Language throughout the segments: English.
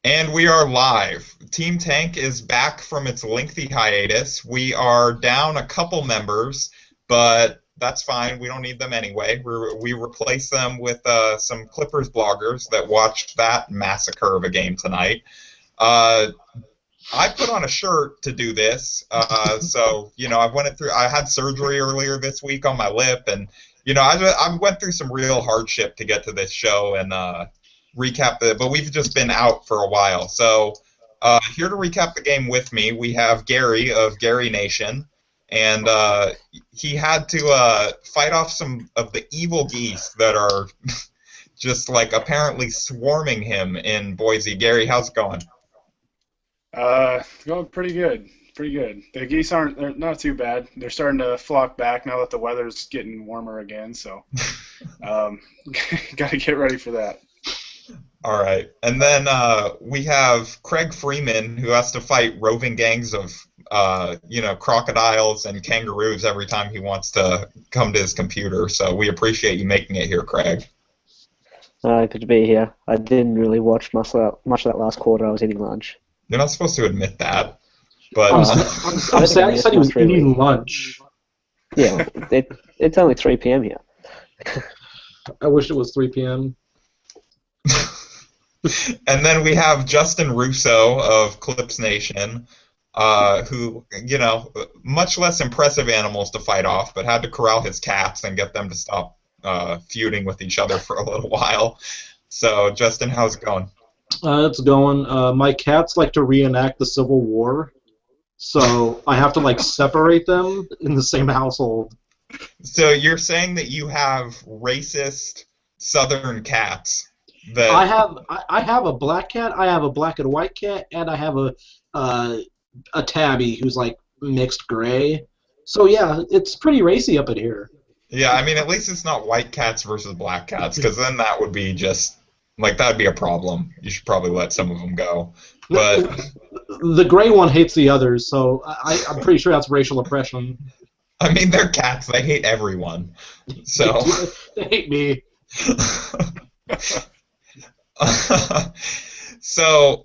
And we are live. Team Tank is back from its lengthy hiatus. We are down a couple members, but that's fine. We don't need them anyway. We replace them with some Clippers bloggers that watched that massacre of a game tonight. Uh, I put on a shirt to do this, so I went it through. I had surgery earlier this week on my lip, and I went through some real hardship to get to this show and recap the. But we've just been out for a while, so here to recap the game with me, we have Gary of Gary Nation, and he had to fight off some of the evil geese that are just like apparently swarming him in Boise. Gary, how's it going? It's going pretty good. Pretty good. The geese they're not too bad. They're starting to flock back now that the weather's getting warmer again, so got to get ready for that. All right. And then we have Craig Freeman, who has to fight roving gangs of, crocodiles and kangaroos every time he wants to come to his computer. So we appreciate you making it here, Craig. Good to be here. I didn't really watch much of that last quarter. I was eating lunch. You're not supposed to admit that, but I'm sad you said he was eating lunch. Yeah, it's only 3 p.m. here. I wish it was 3 p.m. And then we have Justin Russo of Clips Nation, who, much less impressive animals to fight off, but had to corral his cats and get them to stop feuding with each other for a little while. So, Justin, how's it going? It's going. My cats like to reenact the Civil War, so I have to separate them in the same household. So you're saying that you have racist Southern cats? That I have a black cat, I have a black and white cat, and I have a tabby who's mixed gray. So yeah, it's pretty racy up in here. Yeah, I mean at least it's not white cats versus black cats, because then that would be just. That would be a problem. You should probably let some of them go. But the gray one hates the others, so I'm pretty sure that's racial oppression. I mean, they're cats. They hate everyone. So they hate me. So,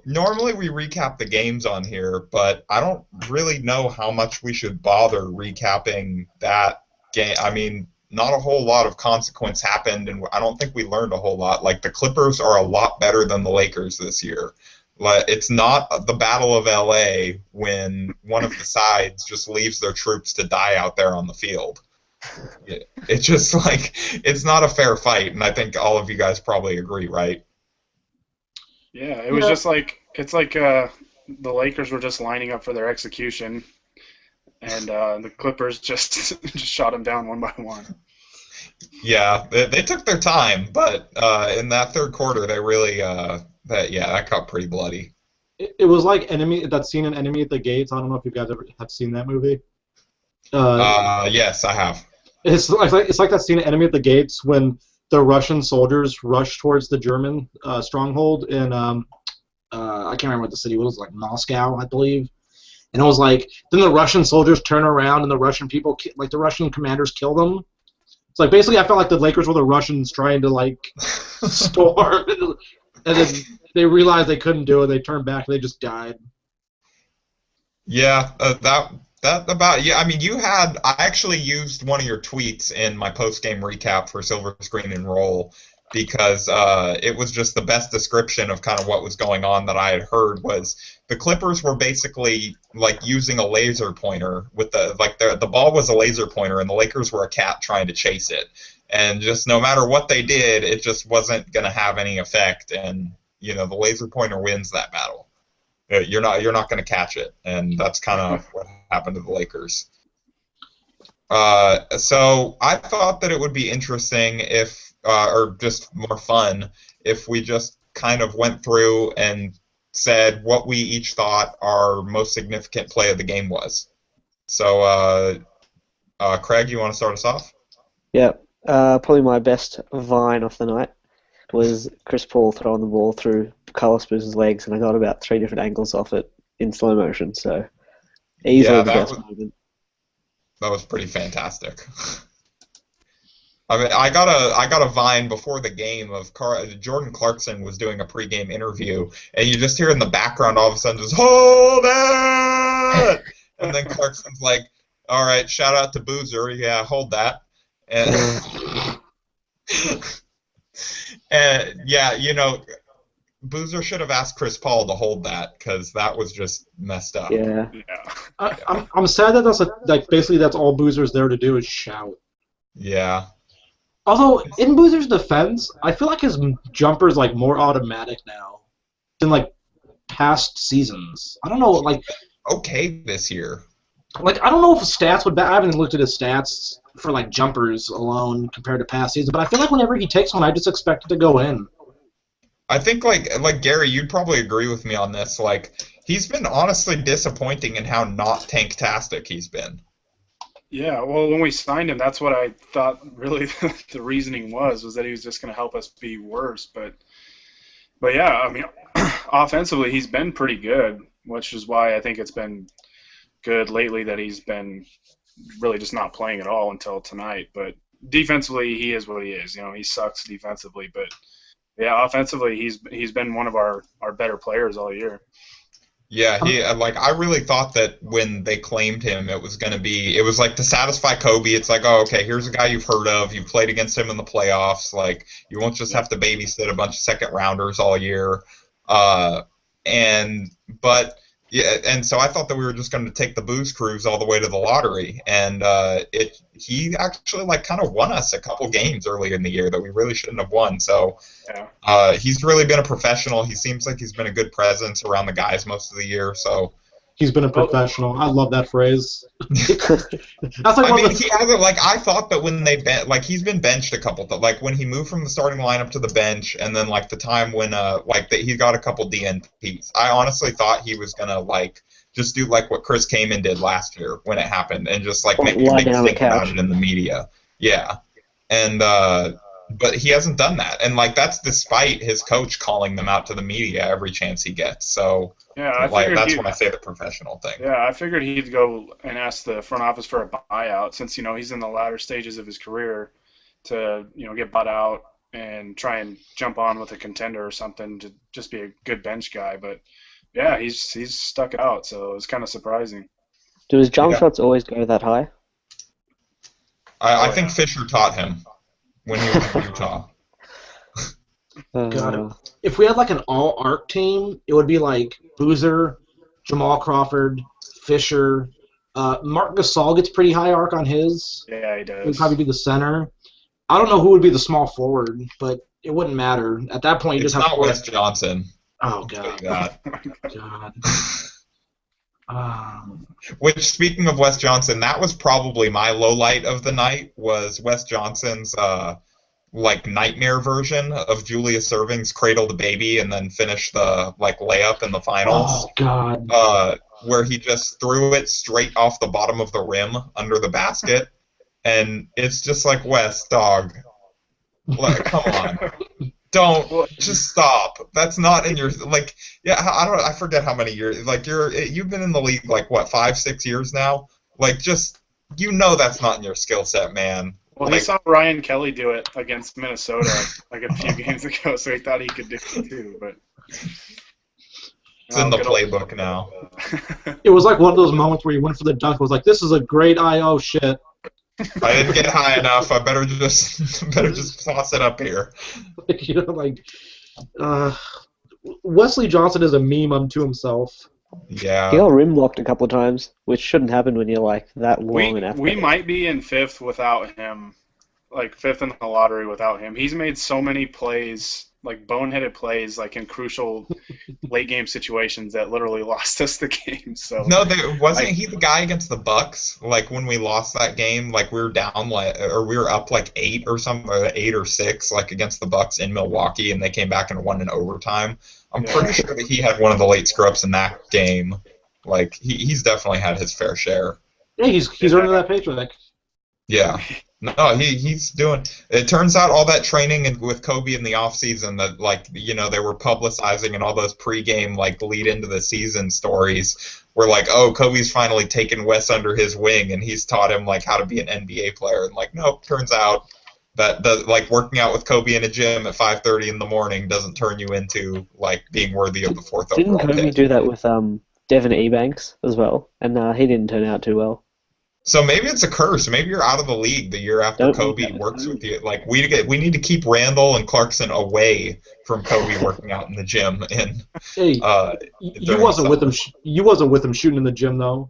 normally we recap the games on here, but I don't really know how much we should bother recapping that game. I mean, not a whole lot of consequence happened, and I don't think we learned a whole lot. The Clippers are a lot better than the Lakers this year. It's not the Battle of L.A. when one of the sides just leaves their troops to die out there on the field. It's just it's not a fair fight, and I think all of you guys probably agree, right? Yeah, it was just the Lakers were just lining up for their execution. And the Clippers just shot them down one by one. Yeah, they took their time, but in that third quarter, they really that got pretty bloody. It was like that scene in Enemy at the Gates. I don't know if you guys ever have seen that movie. Yes, I have. It's like that scene in Enemy at the Gates when the Russian soldiers rush towards the German stronghold in I can't remember what the city was, Moscow, I believe. And it was then the Russian soldiers turn around and the Russian people, the Russian commanders kill them. It's basically I felt like the Lakers were the Russians trying to storm, and then they realized they couldn't do it. They turned back and they just died. Yeah, I mean, I actually used one of your tweets in my post-game recap for Silver Screen and Roll because it was just the best description of kind of what was going on that I had heard was the Clippers were basically using a laser pointer with the ball was a laser pointer and the Lakers were a cat trying to chase it, and just no matter what they did, it just wasn't going to have any effect, and the laser pointer wins that battle. You're not going to catch it, and that's kind of what happened to the Lakers. So I thought that it would be interesting if, or just more fun, if we just kind of went through and said what we each thought our most significant play of the game was. So, Craig, you want to start us off? Yeah, probably my best vine of the night was Chris Paul throwing the ball through Carlos Boozer's legs, and I got about 3 different angles off it in slow motion, so easily the best moment. That was pretty fantastic. I mean, I got a Vine before the game of Jordan Clarkson was doing a pregame interview, and you just hear in the background all of a sudden just hold it, and then Clarkson's like, "All right, shout out to Boozer, yeah, hold that," and and yeah, Boozer should have asked Chris Paul to hold that because that was just messed up. Yeah. Yeah. I'm sad that like basically that's all Boozer's there to do is shout. Yeah. Although in Boozer's defense, I feel like his jumper's like more automatic now than like past seasons. I don't know, Okay this year. I don't know if stats would. I haven't looked at his stats for like jumpers alone compared to past seasons, but I feel like whenever he takes one, I just expect it to go in. I think like Gary, you'd probably agree with me on this. Like he's been honestly disappointing in how not tanktastic he's been. Yeah, well, when we signed him, that's what I thought really the reasoning was that he was just going to help us be worse. But yeah, I mean, offensively, he's been pretty good, which is why I think it's been good lately that he's been really just not playing at all until tonight. But defensively, he is what he is. He sucks defensively, but yeah, offensively, he's been one of our better players all year. Yeah, I really thought that when they claimed him, it was like to satisfy Kobe. It's like, oh, okay, here's a guy you've heard of. You've played against him in the playoffs. Like, you won't just have to babysit a bunch of second rounders all year. But yeah, and so I thought that we were just going to take the booze cruise all the way to the lottery, and he actually kind of won us a couple games early in the year that we really shouldn't have won. So he's really been a professional. He seems like he's been a good presence around the guys most of the year. So he's been a professional. I love that phrase. That's he hasn't I thought that when he's been benched a couple times. Like when he moved from the starting lineup to the bench, and then the time when that he got a couple DNPs. I honestly thought he was gonna just do what Chris Kaman did last year when it happened, and just make a big thing about it in the media. Yeah, and but he hasn't done that, and that's despite his coach calling them out to the media every chance he gets. So yeah, that's when I say the professional thing. Yeah, I figured he'd go and ask the front office for a buyout since he's in the latter stages of his career to get bought out and try and jump on with a contender or something to just be a good bench guy. But yeah, he's stuck it out, so it's kind of surprising. Do his jump shots always go that high? I think Fisher taught him when he was in Utah. God, if we had an all-arc team, it would be Boozer, Jamal Crawford, Fisher. Mark Gasol gets pretty high arc on his. Yeah, he does. He would probably be the center. I don't know who would be the small forward, but it wouldn't matter. At that point, you it's just have not Wes Johnson. Oh, God. God. Which, speaking of Wes Johnson, that was probably my low light of the night, was Wes Johnson's nightmare version of Julius Erving's Cradle the Baby and then finish the layup in the finals. Oh, God. Where he just threw it straight off the bottom of the rim under the basket. And it's just Wes, dog. Come on. Don't just stop. That's not in your I forget how many years. You've been in the league 5-6 years now. That's not in your skill set, man. Well, he saw Ryan Kelly do it against Minnesota a few games ago, so he thought he could do it too. But it's in the playbook now. It was one of those moments where you went for the dunk. It was this is a great I.O. shit. I didn't get high enough. I better just toss it up here. Wesley Johnson is a meme unto himself. Yeah. He got rim blocked a couple of times, which shouldn't happen when you're that long and athletic. We might be in fifth without him, fifth in the lottery without him. He's made so many plays, boneheaded plays, in crucial late game situations that literally lost us the game. So no, wasn't he the guy against the Bucks? When we lost that game, we were down or we were up 8 or something, or 8 or 6, against the Bucks in Milwaukee, and they came back and won in overtime. I'm pretty sure that he had one of the late scrubs in that game. He's definitely had his fair share. Yeah, he's earning that paycheck. Yeah. No, he's doing. It turns out all that training with Kobe in the offseason that they were publicizing, and all those pregame lead into the season stories were oh, Kobe's finally taken Wes under his wing and he's taught him how to be an NBA player, and nope, turns out That does, like working out with Kobe in a gym at 5:30 in the morning doesn't turn you into like being worthy of the fourth Didn't overall Kobe pick. do that with Devin Ebanks as well? And he didn't turn out too well. So maybe it's a curse. Maybe you're out of the league the year after Don't Kobe works with you. Like we need to keep Randall and Clarkson away from Kobe working out in the gym and Hey, you during wasn't with him. summer. You wasn't with him shooting in the gym though.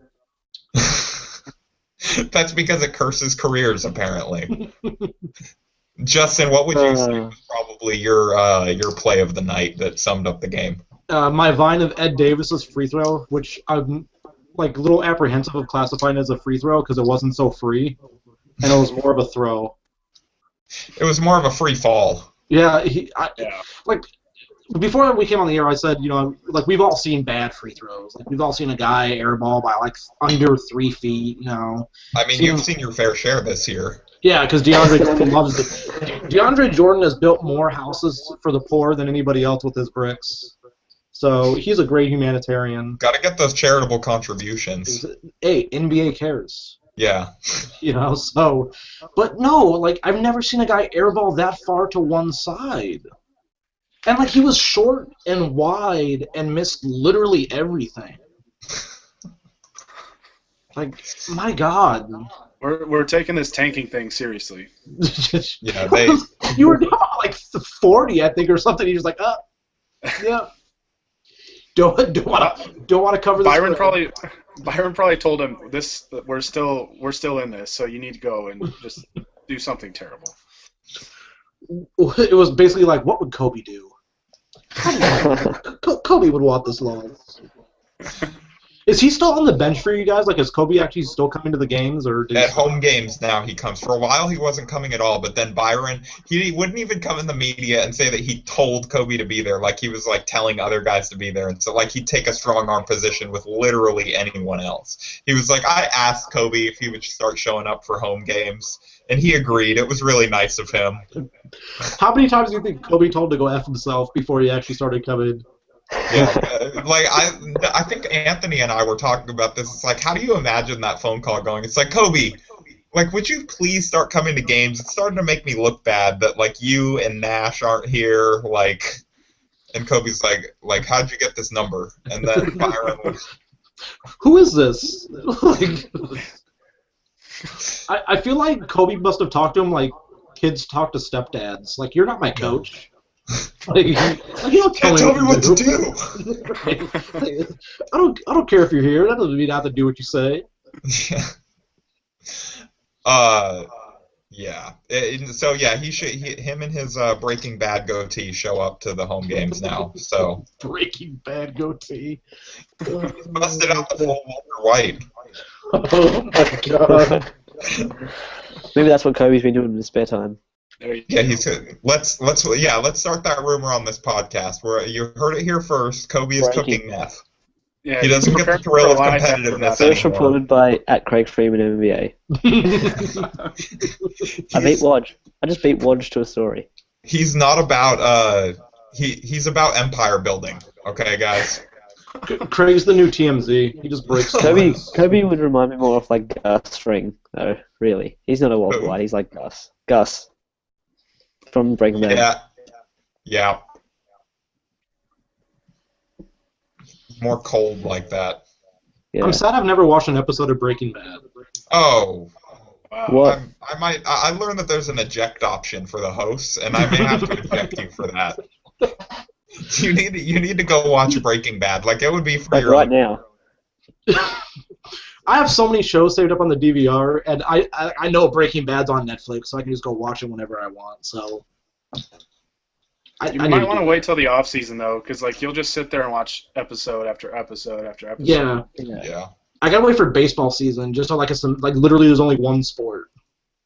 That's because it curses careers, apparently. Justin, what would you say was probably your play of the night that summed up the game? My vine of Ed Davis's free throw, which I'm like a little apprehensive of classifying as a free throw because it wasn't so free, and it was more of a throw. It was more of a free fall. Yeah, Yeah. like before we came on the air, I said, like we've all seen bad free throws. Like we've all seen a guy airball by like under 3 feet. I mean, you've seen your fair share this year. Yeah, because DeAndre Jordan loves it. DeAndre Jordan has built more houses for the poor than anybody else with his bricks. So he's a great humanitarian. Got to get those charitable contributions. Hey, NBA cares. Yeah. So, but no, like I've never seen a guy airball that far to one side. And like he was short and wide and missed literally everything. Like, my God. We're taking this tanking thing seriously. Yeah, You were down like 40, I think, or something. You're just like, yeah. Don't want to cover this. Byron probably told him this. We're still in this, so you need to go and just do something terrible. It was basically like, what would Kobe do? Kobe would want this long. Is he still on the bench for you guys? Like, is Kobe actually still coming to the games, or at home games now he comes? For a while he wasn't coming at all, but then Byron, he wouldn't even come in the media and say that he told Kobe to be there, like he was like telling other guys to be there, and so like he'd take a strong arm position with literally anyone else. He was like, I asked Kobe if he would start showing up for home games, and he agreed. It was really nice of him. How many times do you think Kobe told to go F himself before he actually started coming? Yeah, like I think Anthony and I were talking about this. It's like, how do you imagine that phone call going? It's like, Kobe, like, would you please start coming to games? It's starting to make me look bad that like you and Nash aren't here. Like, and Kobe's like, how'd you get this number? And then Byron was, who is this? Like, I feel like Kobe must have talked to him like kids talk to stepdads. Like, you're not my coach. Like, you don't tell me what to do. I don't care if you're here. That doesn't mean I have to do what you say. Yeah. So yeah, him and his Breaking Bad goatee show up to the home games now. So Breaking Bad goatee. He's busted out the full Walter White. Oh my God. Maybe that's what Kobe's been doing in his spare time. Yeah, let's start that rumor on this podcast. Where you heard it here first. Kobe is cooking meth. Yeah, he doesn't get the thrill of competitiveness First anymore. reported by @Craig Freeman NBA. I just beat Wodge to a story. He's not about he's about empire building. Okay, guys. Craig's the new TMZ. He just breaks. Kobe would remind me more of like Gus Fring, though. Really, he's not a Walter White. He's like Gus. Gus from Breaking Bad. Yeah. More cold like that. Yeah. I'm sad I've never watched an episode of Breaking Bad. Oh. Wow. What? I learned that there's an eject option for the hosts, and I may have to eject you for that. You need to go watch Breaking Bad. Like, it would be for Like your right now. I have so many shows saved up on the DVR, and I know Breaking Bad's on Netflix, so I can just go watch it whenever I want. So you might want to wait till the off season though, because like you'll just sit there and watch episode after episode after episode. Yeah. I gotta wait for baseball season, just so like literally there's only one sport.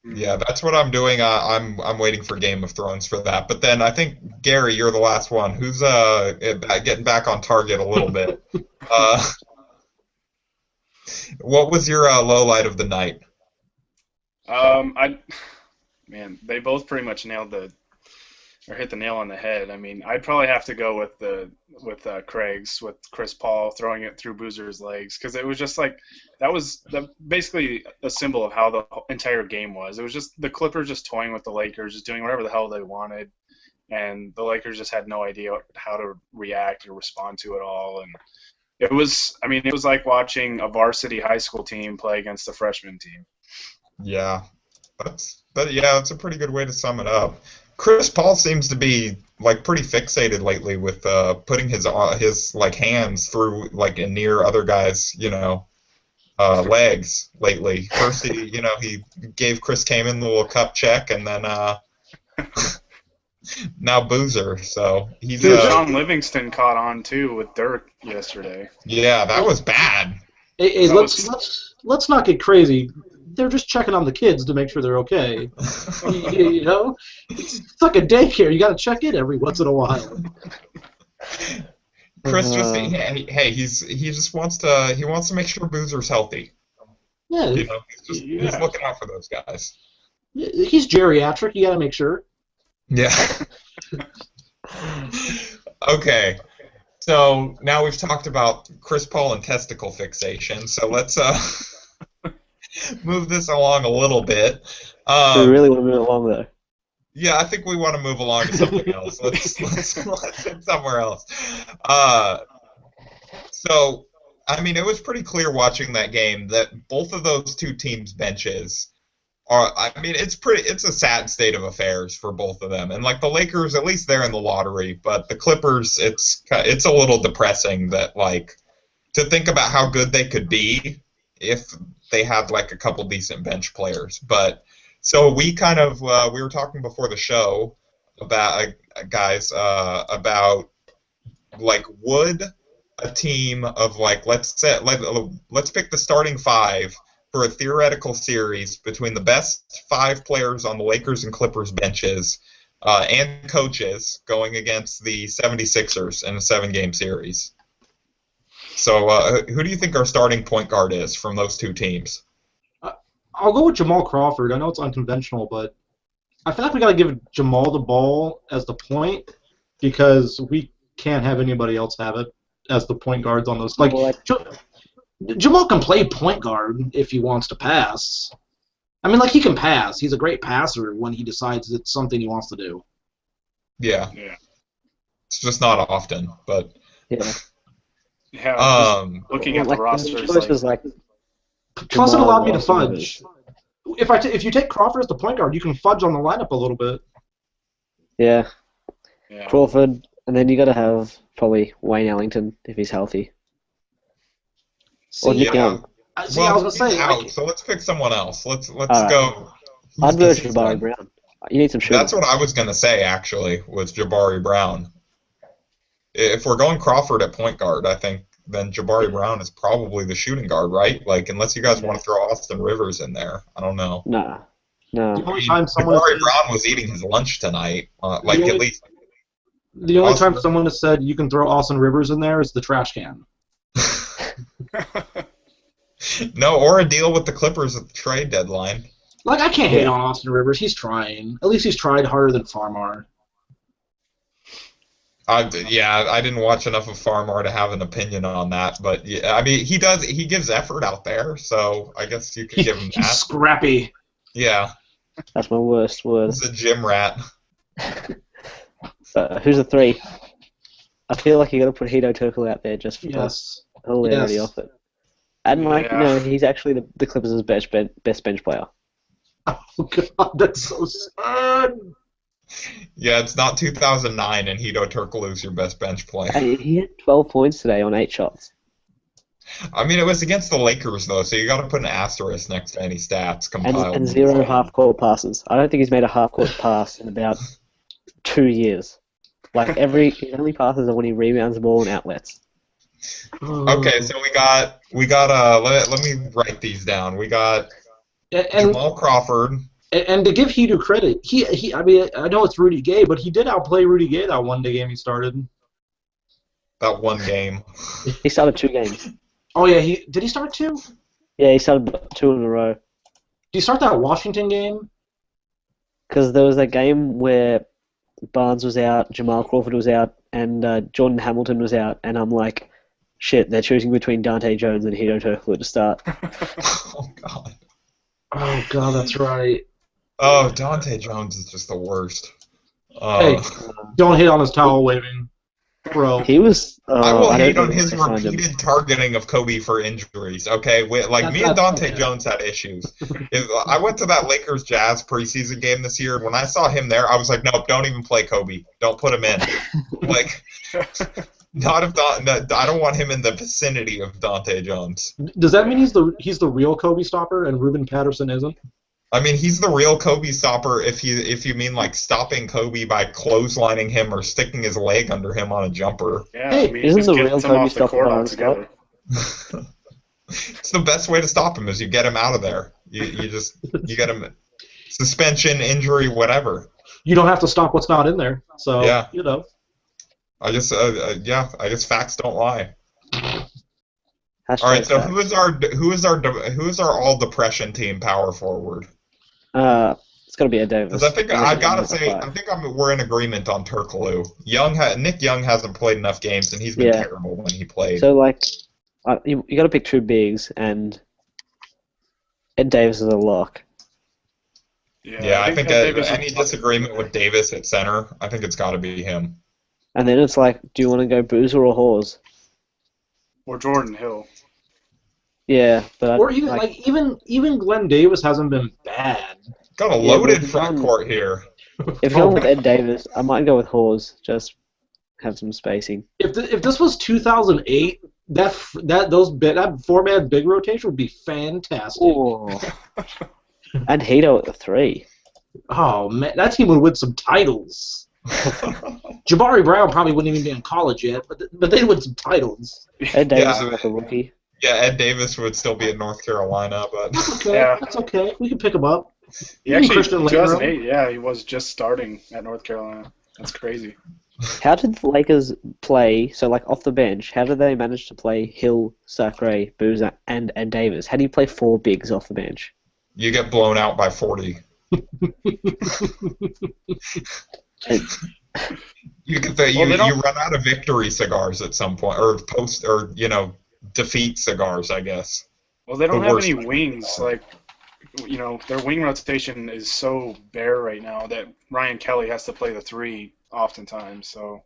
Yeah, that's what I'm doing. I'm waiting for Game of Thrones for that. But then I think, Gary, you're the last one. Who's getting back on target a little bit? What was your low light of the night? They both pretty much hit the nail on the head. I mean, I'd probably have to go with the Craig's with Chris Paul throwing it through Boozer's legs, because it was just like that was basically a symbol of how the entire game was. It was just the Clippers just toying with the Lakers, just doing whatever the hell they wanted, and the Lakers just had no idea how to react or respond to it all. And it was like watching a varsity high school team play against a freshman team. Yeah, that's a pretty good way to sum it up. Chris Paul seems to be like pretty fixated lately with putting his like hands through like and near other guys, legs lately. First he gave Chris Kaman the little cup check, and then now Boozer. So he's John Livingston caught on too with Dirk yesterday. Yeah, that was bad. Hey, let's not get crazy. They're just checking on the kids to make sure they're okay. It's like a daycare. You got to check in every once in a while. Chris he just wants to make sure Boozer's healthy. Yeah, he's looking out for those guys. He's geriatric. You got to make sure. Yeah. Okay. So now we've talked about Chris Paul and testicle fixation. So let's move this along a little bit. Do we really want to move along, though? Yeah, I think we want to move along to something else. Let's hit somewhere else. So, it was pretty clear watching that game that both of those two teams' benches are. It's a sad state of affairs for both of them. And like the Lakers, at least they're in the lottery, but the Clippers, it's a little depressing that like to think about how good they could be if they had like a couple decent bench players. But so we kind of we were talking before the show about about like would a team of like let's pick the starting five for a theoretical series between the best five players on the Lakers and Clippers benches and coaches going against the 76ers in a 7-game series. So who do you think our starting point guard is from those two teams? I'll go with Jamal Crawford. I know it's unconventional, but I feel like we got to give Jamal the ball as the point because we can't have anybody else have it as the point guards on those. Like Jamal can play point guard if he wants to pass. He can pass. He's a great passer when he decides it's something he wants to do. Yeah. It's just not often, but yeah. Yeah, looking at the roster. Plus, it allowed me to fudge. If you take Crawford as the point guard, you can fudge on the lineup a little bit. Yeah. Crawford, and then you got to have probably Wayne Ellington if he's healthy. Or Nick Young. I was gonna say. Out, so let's pick someone else. Let's right. go. I'd go Jabari Brown. You need some shooting. That's what I was gonna say actually. Was Jabari Brown. If we're going Crawford at point guard, I think then Jabari Brown is probably the shooting guard, right? Like, unless you guys want to throw Austin Rivers in there, I don't know. No. Jabari Brown was eating his lunch tonight, at least. The only time someone has said you can throw Austin Rivers in there is the trash can. No, or a deal with the Clippers at the trade deadline. Like, I can't hate on Austin Rivers. He's trying. At least he's tried harder than Farmar. I didn't watch enough of Farmar to have an opinion on that, but yeah, he gives effort out there, so I guess you could give him that. He's scrappy. Yeah. That's my worst word. He's a gym rat. Who's the three? I feel like you got to put Hito Turkle out there just for the hilarity of it. And he's actually the Clippers' best bench player. Oh God, that's so sad. Yeah, it's not 2009 and Hito Turkoglu's your best bench player. He had 12 points today on 8 shots. It was against the Lakers, though, so you got to put an asterisk next to any stats compiled. And 0 half-court passes. I don't think he's made a half-court pass in about 2 years. Like, his only passes are when he rebounds the ball in outlets. Okay, so we got let me write these down. We got Jamal Crawford. And to give Hito credit, I know it's Rudy Gay, but he did outplay Rudy Gay that one day game he started. That one game. He started 2 games. Oh yeah, did he start 2? Yeah, he started 2 in a row. Did he start that Washington game? Because there was that game where Barnes was out, Jamal Crawford was out, and Jordan Hamilton was out, and I'm like, shit, they're choosing between Dante Jones and Hito Turkoglu to start. Oh god. Oh god, that's right. Oh, Dante Jones is just the worst. Hey, don't hit on his towel waving, bro. He was. I will I don't hate know on why his they signed him. repeated targeting of Kobe for injuries. Okay, me and Dante Jones had issues. I went to that Lakers Jazz preseason game this year, and when I saw him there, I was like, nope, don't even play Kobe. Don't put him in. Like, not if I don't want him in the vicinity of Dante Jones. Does that mean he's the real Kobe stopper and Ruben Patterson isn't? I mean, he's the real Kobe stopper if you mean like stopping Kobe by clotheslining him or sticking his leg under him on a jumper. Yeah, Hey, I mean, isn't just the get real him Kobe off the stopper court Byron altogether. It's the best way to stop him is you get him out of there. You get him suspension, injury, whatever. You don't have to stop what's not in there. So Yeah. you know. I guess facts don't lie. Hashtag All right, so facts. who is our all depression team power forward? It's got to be Ed Davis. Because I think I gotta Unless say, it's I think we're in agreement on Turkoglu. Nick Young hasn't played enough games, and he's been Yeah. terrible when he played. So like, you got to pick two bigs, and Ed Davis is a lock. Yeah, I think Davis any is- disagreement with Davis at center, I think it's got to be him. And then it's like, do you want to go Boozer or Hawes? or Jordan Hill. Yeah, but Or even Glenn Davis hasn't been bad. Got a Yeah, loaded but front John- court here. if you're going with Ed Davis, I might go with Hawes. Just have some spacing. If this was 2008, that 4-man big rotation would be fantastic. Oh. And Hito at the 3. Oh man, that team would win some titles. Jabari Brown probably wouldn't even be in college yet, but they'd win some titles. Ed Davis Yeah. is like a rookie. Yeah, Ed Davis would still be at North Carolina, but That's okay. Yeah. That's okay. We can pick him up. He actually, Christian Leitner. 2008, yeah, he was just starting at North Carolina. That's crazy. How did the Lakers play, so like off the bench, how did they manage to play Hill, Sacre, Boozer, and Ed Davis? How do you play 4 bigs off the bench? you get blown out by 40. You could say Well, they you don't- run out of victory cigars at some point, or defeat cigars, I guess. Well, they don't The have worst any thing. wings. Like, their wing rotation is so bare right now that Ryan Kelly has to play the 3 oftentimes. So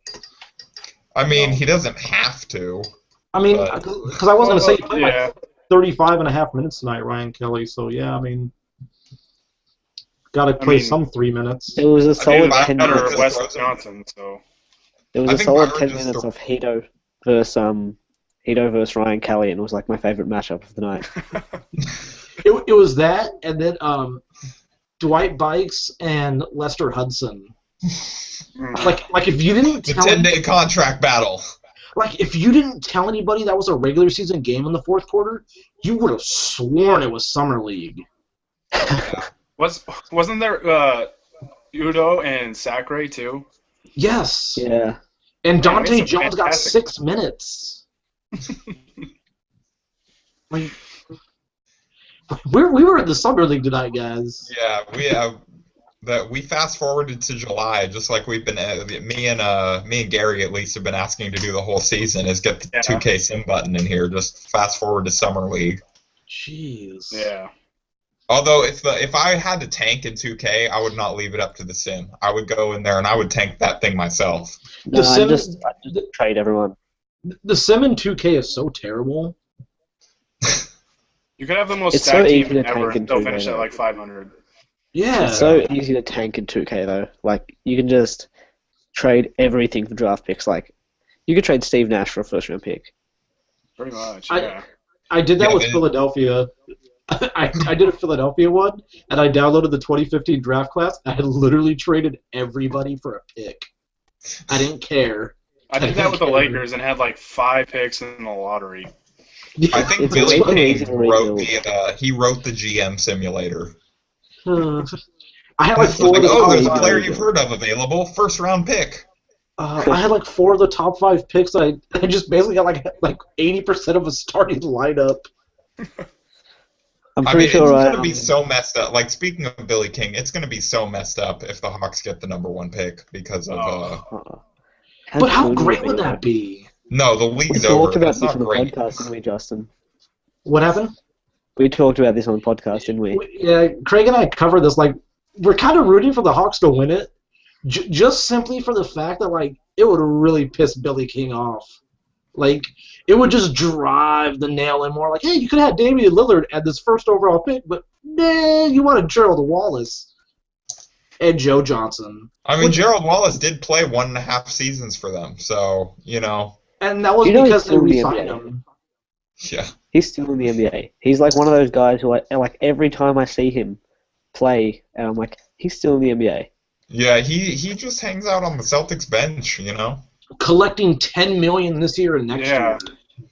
I mean, No. he doesn't have to. I mean, But- because I was going to say he played yeah, like 35 and a half minutes tonight, Ryan Kelly. So yeah, I mean, got to play mean- some 3 minutes. It was a solid Byron 10 better minutes. just Wes throws him. Johnson. So It was I a think solid Byron 10 just minutes threw- of Hito versus Ryan Kelly, and it was like my favorite matchup of the night. It was that, and then Dwight Bikes and Lester Hudson. Like if you didn't The tell 10-day contract battle. like if you didn't tell anybody that was a regular season game in the fourth quarter, you would have sworn it was summer league. wasn't there Udo and Sacre too? Yes. Yeah. And Man, Dante it's a Jones got fantastic- 6 minutes. Like, we were in the summer league tonight, guys. Yeah, we fast forwarded to July, just like we've been. Me and Gary at least have been asking to do the whole season. Is get the Yeah. 2K sim button in here. Just fast forward to summer league. Jeez. Yeah. Although if I had to tank in 2K, I would not leave it up to the sim. I would go in there and I would tank that thing myself. No, The I sim- just trade everyone. The sim in 2K is so terrible. You could have the most It's so stacked easy team to ever tank in and still 2K finish at though. like 500. Yeah. It's so easy to tank in 2K though. Like you can just trade everything for draft picks. Like you could trade Steve Nash for a first round pick. Pretty much, I- yeah. I did that Yeah, with man. Philadelphia. I did a Philadelphia one, and I downloaded the 2015 draft class. I had literally traded everybody for a pick. I didn't care. I did that with the Lakers and had like 5 picks in the lottery. I think It's Billy way too King easy to wrote rebuild. he wrote the GM simulator. I had like It's 4 like, of the oh, top there's a five. player you've heard of available, first round pick. I had like 4 of the top 5 picks. I just basically got like 80% of a starting lineup. I'm I pretty mean, sure it's I gonna be so messed up. Like speaking of Billy King, it's gonna be so messed up if the Hawks get the #1 pick because of. But how good great it would be, that be? No, the We league's talked over. about That's this not on the great. podcast, didn't we, Justin? What happened? We talked about this on the podcast, didn't we? Yeah, Craig and I covered this. Like, we're kind of rooting for the Hawks to win it, just simply for the fact that, like, it would really piss Billy King off. Like, it would just drive the nail in more. Like, hey, you could have had Damian Lillard at this first overall pick, but nah, you wanted Gerald Wallace and Joe Johnson. I mean, Gerald Wallace did play 1.5 seasons for them, so, you know. And that was You know because he's they still in the re-signed NBA. him. Yeah. He's still in the NBA. He's like one of those guys who, like every time I see him play, and I'm like, he's still in the NBA. Yeah, he just hangs out on the Celtics bench, you know. Collecting $10 million this year and next year.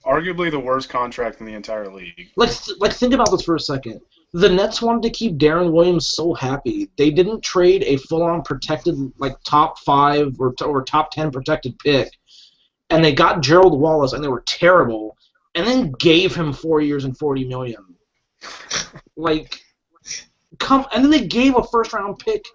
Arguably the worst contract in the entire league. Like, think about this for a second. The Nets wanted to keep Darren Williams so happy. They didn't trade a full-on protected, like, top 5 or top 10 protected pick. And they got Gerald Wallace, and they were terrible, and then gave him 4 years and $40 million. Like, and then they gave a first-round pick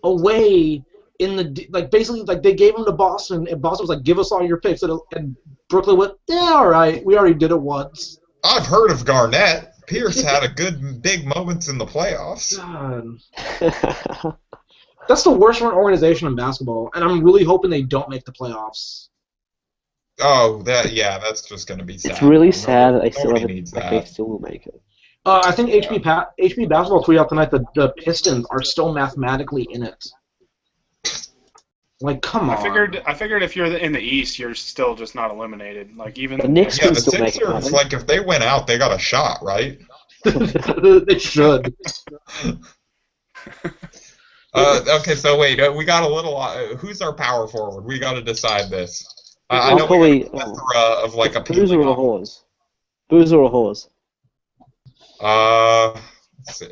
away in the, like, basically, like, they gave him to Boston, and Boston was like, give us all your picks. And Brooklyn went, yeah, all right, we already did it once. I've heard of Garnett. Pierce had a good big moments in the playoffs. God. That's the worst for an organization in basketball, and I'm really hoping they don't make the playoffs. Oh, that's just going to be sad. It's really sad that they still Nobody haven't. needs Like, that. they still will make it. I think HB Basketball tweeted out tonight that the Pistons are still mathematically in it. Like, come on. I figured if you're in the East, you're still just not eliminated. Like even The Knicks Yeah, can the still make it. Sixers, like, if they went out, they got a shot, right? They should. Okay, so wait, we got a little. Who's our power forward? We got to decide this. I I'll know probably- we got a plethora of like a Boozer or Hawes? Boozer or Hawes? Let's see.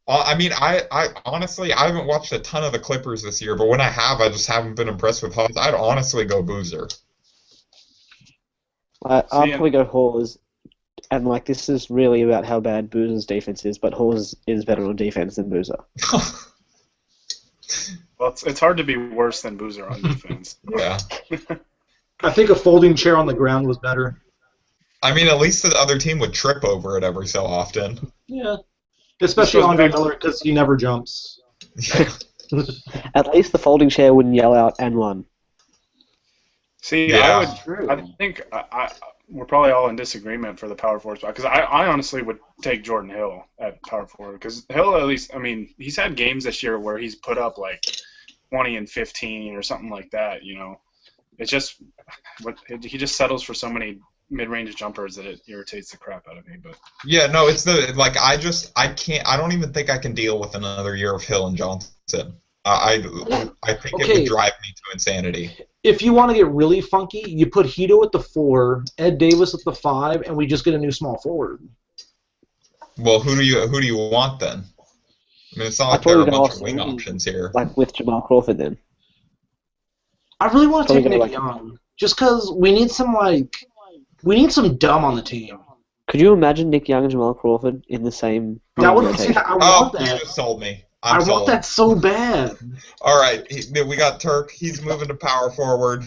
I mean, I honestly, I haven't watched a ton of the Clippers this year, but when I have, I just haven't been impressed with Hawes. I'd honestly go Boozer. I'll probably go Hawes. And like this is really about how bad Boozer's defense is, but Hawes is better on defense than Boozer. Well, it's hard to be worse than Boozer on defense. Yeah. I think a folding chair on the ground was better. I mean, at least the other team would trip over it every so often. Yeah. Especially Andre Miller, because he never jumps. At least the folding chair wouldn't yell out and one. See, Yeah. I think we're probably all in disagreement for the power forward spot because I honestly would take Jordan Hill at power forward because Hill at least, I mean, he's had games this year where he's put up like 20 and 15 or something like that. You know, it's just he just settles for so many mid-range jumpers that it irritates the crap out of me. But Yeah, no, it's I don't even think I can deal with another year of Hill and Johnson. I think it would drive me to insanity. If you want to get really funky, you put Hito at the 4, Ed Davis at the 5, and we just get a new small forward. Well, who do you want then? I mean, it's not like I'd there are a probably go bunch of off wing Sweeney. options here. Like with Jamal Crawford then. I really want to take Probably Nick Young, just because we need some dumb on the team. Could you imagine Nick Young and Jamal Crawford in the same That would rotation? I Oh, want you that. just sold me. I I'm sold. want that so bad. All right, we got Turk. He's moving to power forward.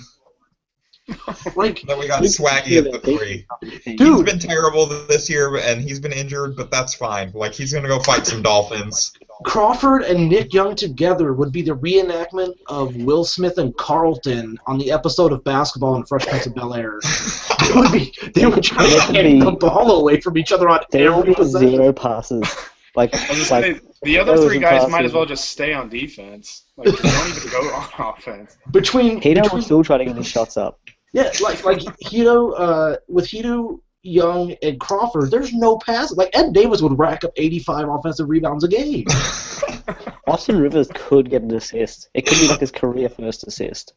Like, Then we got Swaggy at the 3. He's dude, been terrible this year, and he's been injured, but that's fine. Like, he's going to go fight some Dolphins. Crawford and Nick Young together would be the reenactment of Will Smith and Carlton on the episode of Basketball in Fresh Prince of Bel-Air. They would try to get the ball away from each other on There will every be possession. 0 passes. Like, the other those three guys passes. might as well just stay on defense. Like, they don't even go on offense. Hito will still try to get his shots up. Yeah, like Hito, with Hito, Young, and Crawford, there's no pass. Like, Ed Davis would rack up 85 offensive rebounds a game. Austin Rivers could get an assist. It could be like his career first assist.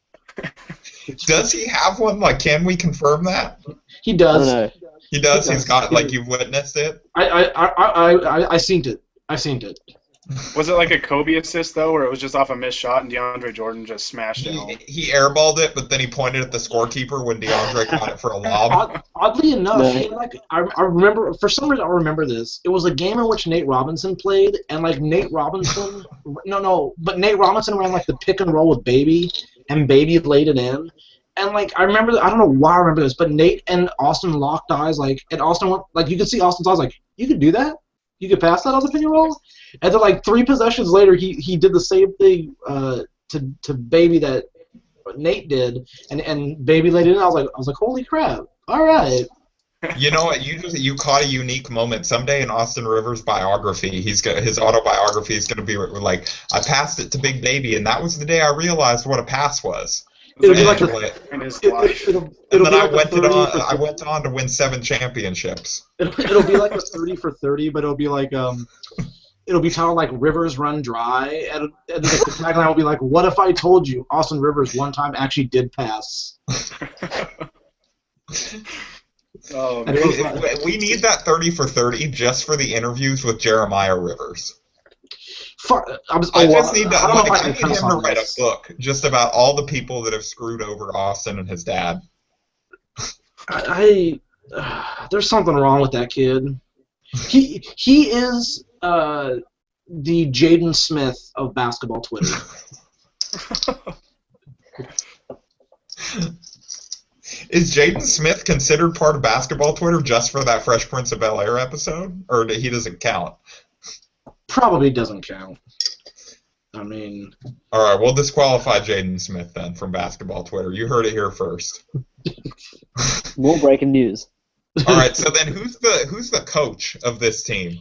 Does he have one? Like, can we confirm that? He I does. don't know. He does. He He's does. got, like, you've witnessed it? I seen it. I seen it. Was it like a Kobe assist though, where it was just off a missed shot and DeAndre Jordan just smashed it home? He airballed it, but then he pointed at the scorekeeper when DeAndre caught it for a lob. Oddly enough, No. I remember, for some reason I remember this. It was a game in which Nate Robinson played, and like Nate Robinson ran like the pick and roll with Baby, and Baby laid it in. And, like, I don't know why I remember this, but Nate and Austin locked eyes, like, and Austin went, like, you could see Austin's eyes, like, you could do that? You could pass that on the pin and roll? And then, like, 3 possessions later, he did the same thing to Baby that Nate did, and Baby laid it in. I was like, holy crap! All right. You know what? You caught a unique moment. Someday in Austin Rivers' biography, his autobiography is going to be like, I passed it to Big Baby, and that was the day I realized what a pass was. It'll be like in his life. And then I went on to win 7 championships. It'll be like a 30 for 30, but it'll be like it'll be titled like Rivers Run Dry, and the tagline will be like, "What if I told you Austin Rivers one time actually did pass?" Oh, we need that 30 for 30 just for the interviews with Jeremiah Rivers. I just need that. I need him to write a book just about all the people that have screwed over Austin and his dad. There's something wrong with that kid. He is the Jaden Smith of basketball Twitter. Is Jaden Smith considered part of basketball Twitter just for that Fresh Prince of Bel-Air episode, or he doesn't count? Probably doesn't count. I mean... All right, we'll disqualify Jaden Smith then from basketball Twitter. You heard it here first. More breaking news. All right, so then who's the coach of this team?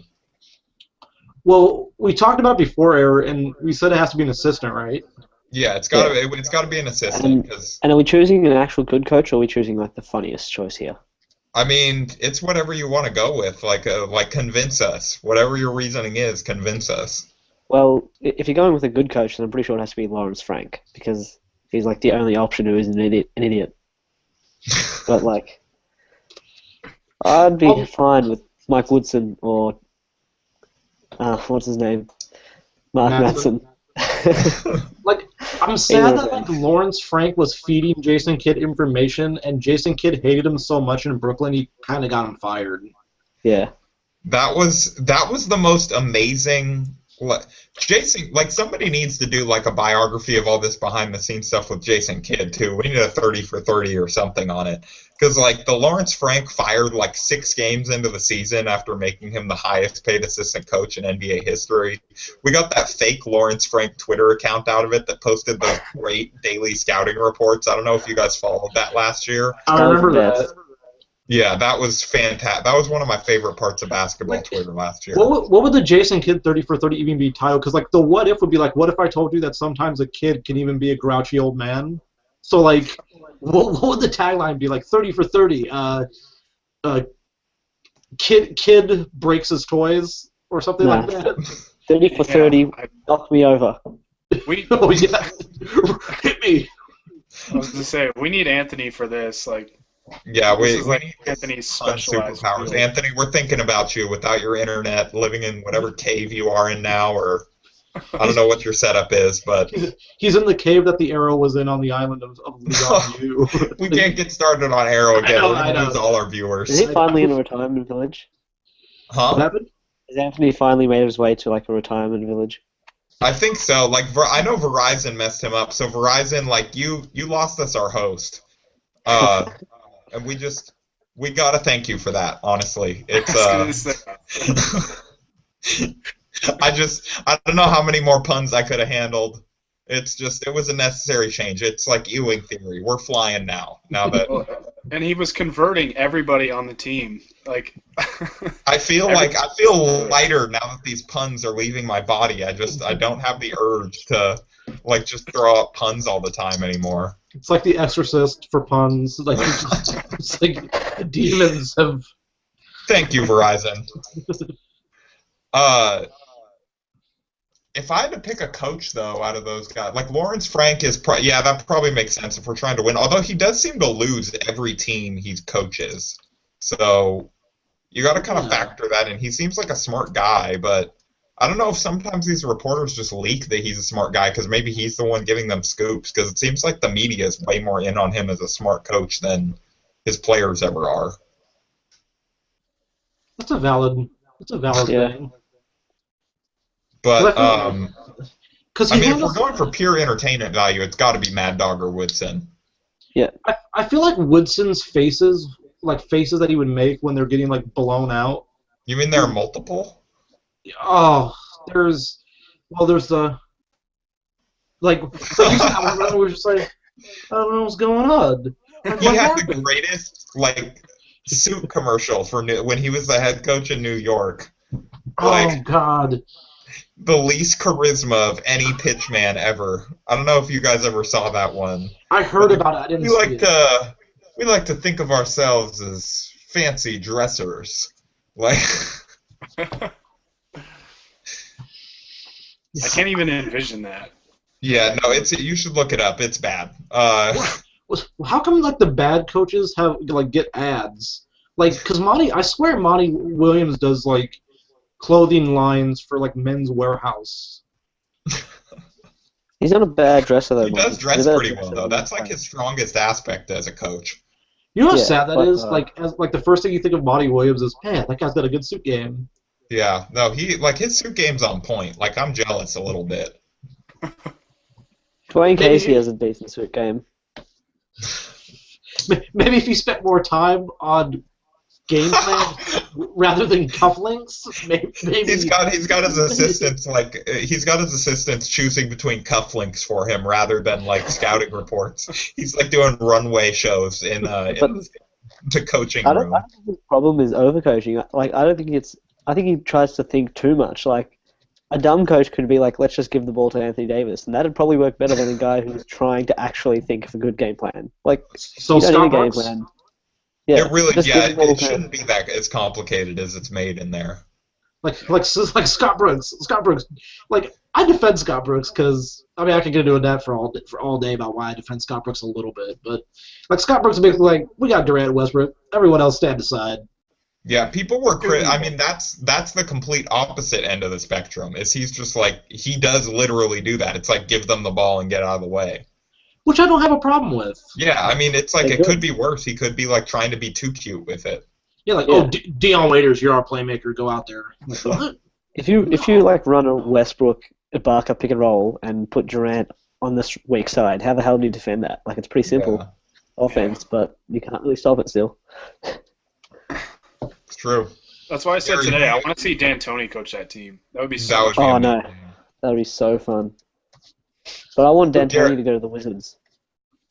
Well, we talked about before, Air, and we said it has to be an assistant, right? Yeah, it's got to be an assistant. And are we choosing an actual good coach, or are we choosing like the funniest choice here? I mean, it's whatever you want to go with. Like convince us. Whatever your reasoning is, convince us. Well, if you're going with a good coach, then I'm pretty sure it has to be Lawrence Frank, because he's like the only option who is an idiot. But like, I'd be fine with Mike Woodson or what's his name, Mark Madsen. Like, I'm sad that like Lawrence Frank was feeding Jason Kidd information, and Jason Kidd hated him so much in Brooklyn, he kind of got him fired. Yeah. That was the most amazing. Jason, like, somebody needs to do like a biography of all this behind the scenes stuff with Jason Kidd too. We need a 30 for 30 or something on it, because like the Lawrence Frank fired like 6 games into the season after making him the highest paid assistant coach in NBA history. We got that fake Lawrence Frank Twitter account out of it that posted those great daily scouting reports. I don't know if you guys followed that last year. I remember that. Yeah, that was fantastic. That was one of my favorite parts of basketball Twitter last year. What would the Jason Kidd 30 for 30 even be titled? Because like the what if would be like, what if I told you that sometimes a kid can even be a grouchy old man? So like, what would the tagline be? Like 30 for 30. Kid breaks his toys or something like that. 30 for 30. Knock me over. Oh yeah, hit me. I was gonna say we need Anthony for this. Like. Yeah, we like need Anthony's specialized superpowers. Field. Anthony, we're thinking about you without your internet, living in whatever cave you are in now, or I don't know what your setup is, but he's in the cave that the Arrow was in on the island of Leon Yu. We can't get started on Arrow again. We're going to lose all our viewers. Is he finally in a retirement village? Huh? What happened? Has Anthony finally made his way to like a retirement village? I think so. Like I know Verizon messed him up, so Verizon, like you lost us our host. And we gotta thank you for that, honestly. It's I don't know how many more puns I could have handled. It was a necessary change. It's like Ewing theory. We're flying now. Now that and he was converting everybody on the team. Like I feel lighter now that these puns are leaving my body. I don't have the urge to like just throw out puns all the time anymore. It's like The Exorcist for puns. Like it's like the demons have. Thank you, Verizon. If I had to pick a coach though out of those guys, like Lawrence Frank is, that probably makes sense if we're trying to win. Although he does seem to lose every team he coaches, so you got to kind of factor that in. He seems like a smart guy, but I don't know if sometimes these reporters just leak that he's a smart guy because maybe he's the one giving them scoops, because it seems like the media is way more in on him as a smart coach than his players ever are. That's a valid thing. But Because I mean, if we're going for pure entertainment value, it's got to be Mad Dog or Woodson. Yeah. I feel like Woodson's faces, like faces that he would make when they're getting like blown out. You mean there are multiple? Oh, there's the like you said that one brother was just like, I don't know what's going on. Like, He what had happened? the greatest like suit commercial for when he was the head coach in New York. Oh God. The least charisma of any pitchman ever. I don't know if you guys ever saw that one. I heard about it. I didn't see it. We like to think of ourselves as fancy dressers. Like I can't even envision that. yeah, no, you should look it up. It's bad. How come like the bad coaches have like get ads? Like, cause I swear Monty Williams does like clothing lines for like Men's Warehouse. He's not a bad dresser though. He does dress pretty well though. That's like his strongest aspect as a coach. You know how Yeah, sad that but, is? Like, the first thing you think of Monty Williams is, man, that guy's got a good suit game. Yeah, no, his suit game's on point. Like I'm jealous a little bit. Dwayne Casey has a decent suit game. Maybe if he spent more time on game plan rather than cufflinks, maybe He's got his assistants choosing between cufflinks for him rather than like scouting reports. He's like doing runway shows in the coaching room. I don't think his problem is overcoaching. Like I think he tries to think too much. Like a dumb coach could be like, let's just give the ball to Anthony Davis, and that'd probably work better than a guy who's trying to actually think of a good game plan. Like, so you don't Scott need a game Brooks? plan. Yeah, it shouldn't be that as complicated as it's made in there. Like Scott Brooks. Scott Brooks. Like, I defend Scott Brooks because I mean I could get into that for all day about why I defend Scott Brooks a little bit, but like Scott Brooks is basically like, we got Durant and Westbrook, everyone else stand aside. Yeah, people were I mean, that's the complete opposite end of the spectrum. Is he's just like he does literally do that. It's like give them the ball and get out of the way. Which I don't have a problem with. Yeah, I mean, it's like it could be worse. He could be like trying to be too cute with it. Yeah, like Deion Waiters, you're our playmaker. Go out there. Like, what? If you like run a Westbrook Ibaka pick and roll and put Durant on this weak side, how the hell do you defend that? Like it's pretty simple offense, but you can't really stop it still. It's true. That's why I said today I want to see D'Antoni coach that team. That would be so. That would be Oh amazing. no, that would be so fun. But I want D'Antoni to go to the Wizards.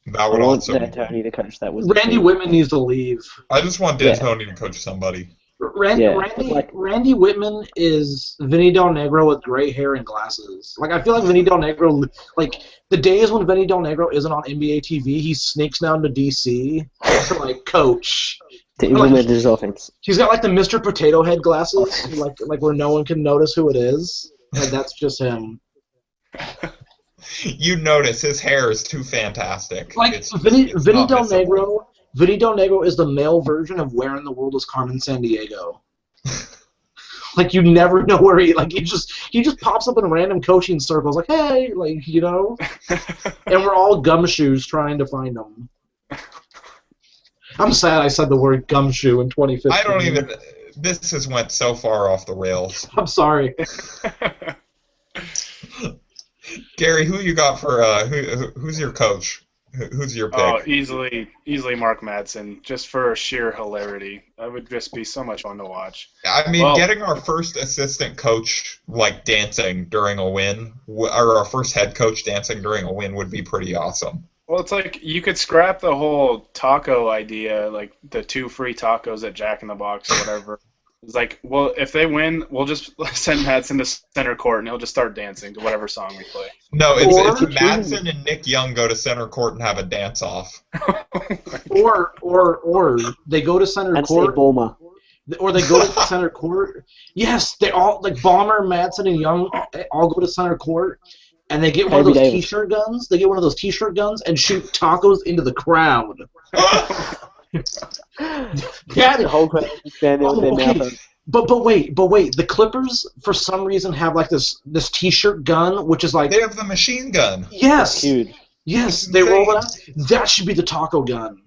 That would I want also. D'Antoni to coach that Wizards. Randy team. Whitman needs to leave. I just want D'Antoni to coach somebody. Randy Whitman is Vinny Del Negro with gray hair and glasses. Like I feel like Vinny Del Negro, like the days when Vinny Del Negro isn't on NBA TV, he sneaks down to DC to like coach. To implement his offense. He's got like the Mr. Potato Head glasses, like where no one can notice who it is, and that's just him. You notice his hair is too fantastic. Like Vinny Del Negro. Vinny Del Negro is the male version of Where in the World is Carmen Sandiego. Like you never know where he just pops up in random coaching circles like, hey, like, you know, and we're all gumshoes trying to find him. I'm sad I said the word gumshoe in 2015. I don't even. This has went so far off the rails. I'm sorry. Gary, who you got for who's your coach? Who's your pick? Oh, easily Mark Madsen, just for sheer hilarity. That would just be so much fun to watch. I mean, getting our first assistant coach like dancing during a win, or our first head coach dancing during a win would be pretty awesome. Well, it's like you could scrap the whole taco idea, like the 2 free tacos at Jack in the Box or whatever. It's like, well, if they win, we'll just send Madsen to center court and he'll just start dancing to whatever song we play. No, it's Madsen and Nick Young go to center court and have a dance off. or they go to center court. Or they go to center court. Yes, they all like Ballmer, Madsen, and Young all go to center court, and they get one of those T-shirt guns. They get one of those T-shirt guns and shoot tacos into the crowd. Yeah, the whole crowd is standing with their mouth. But wait, the Clippers for some reason have like this T-shirt gun, which is like they have the machine gun. Yes, huge. Yes, they roll it out. That should be the taco gun.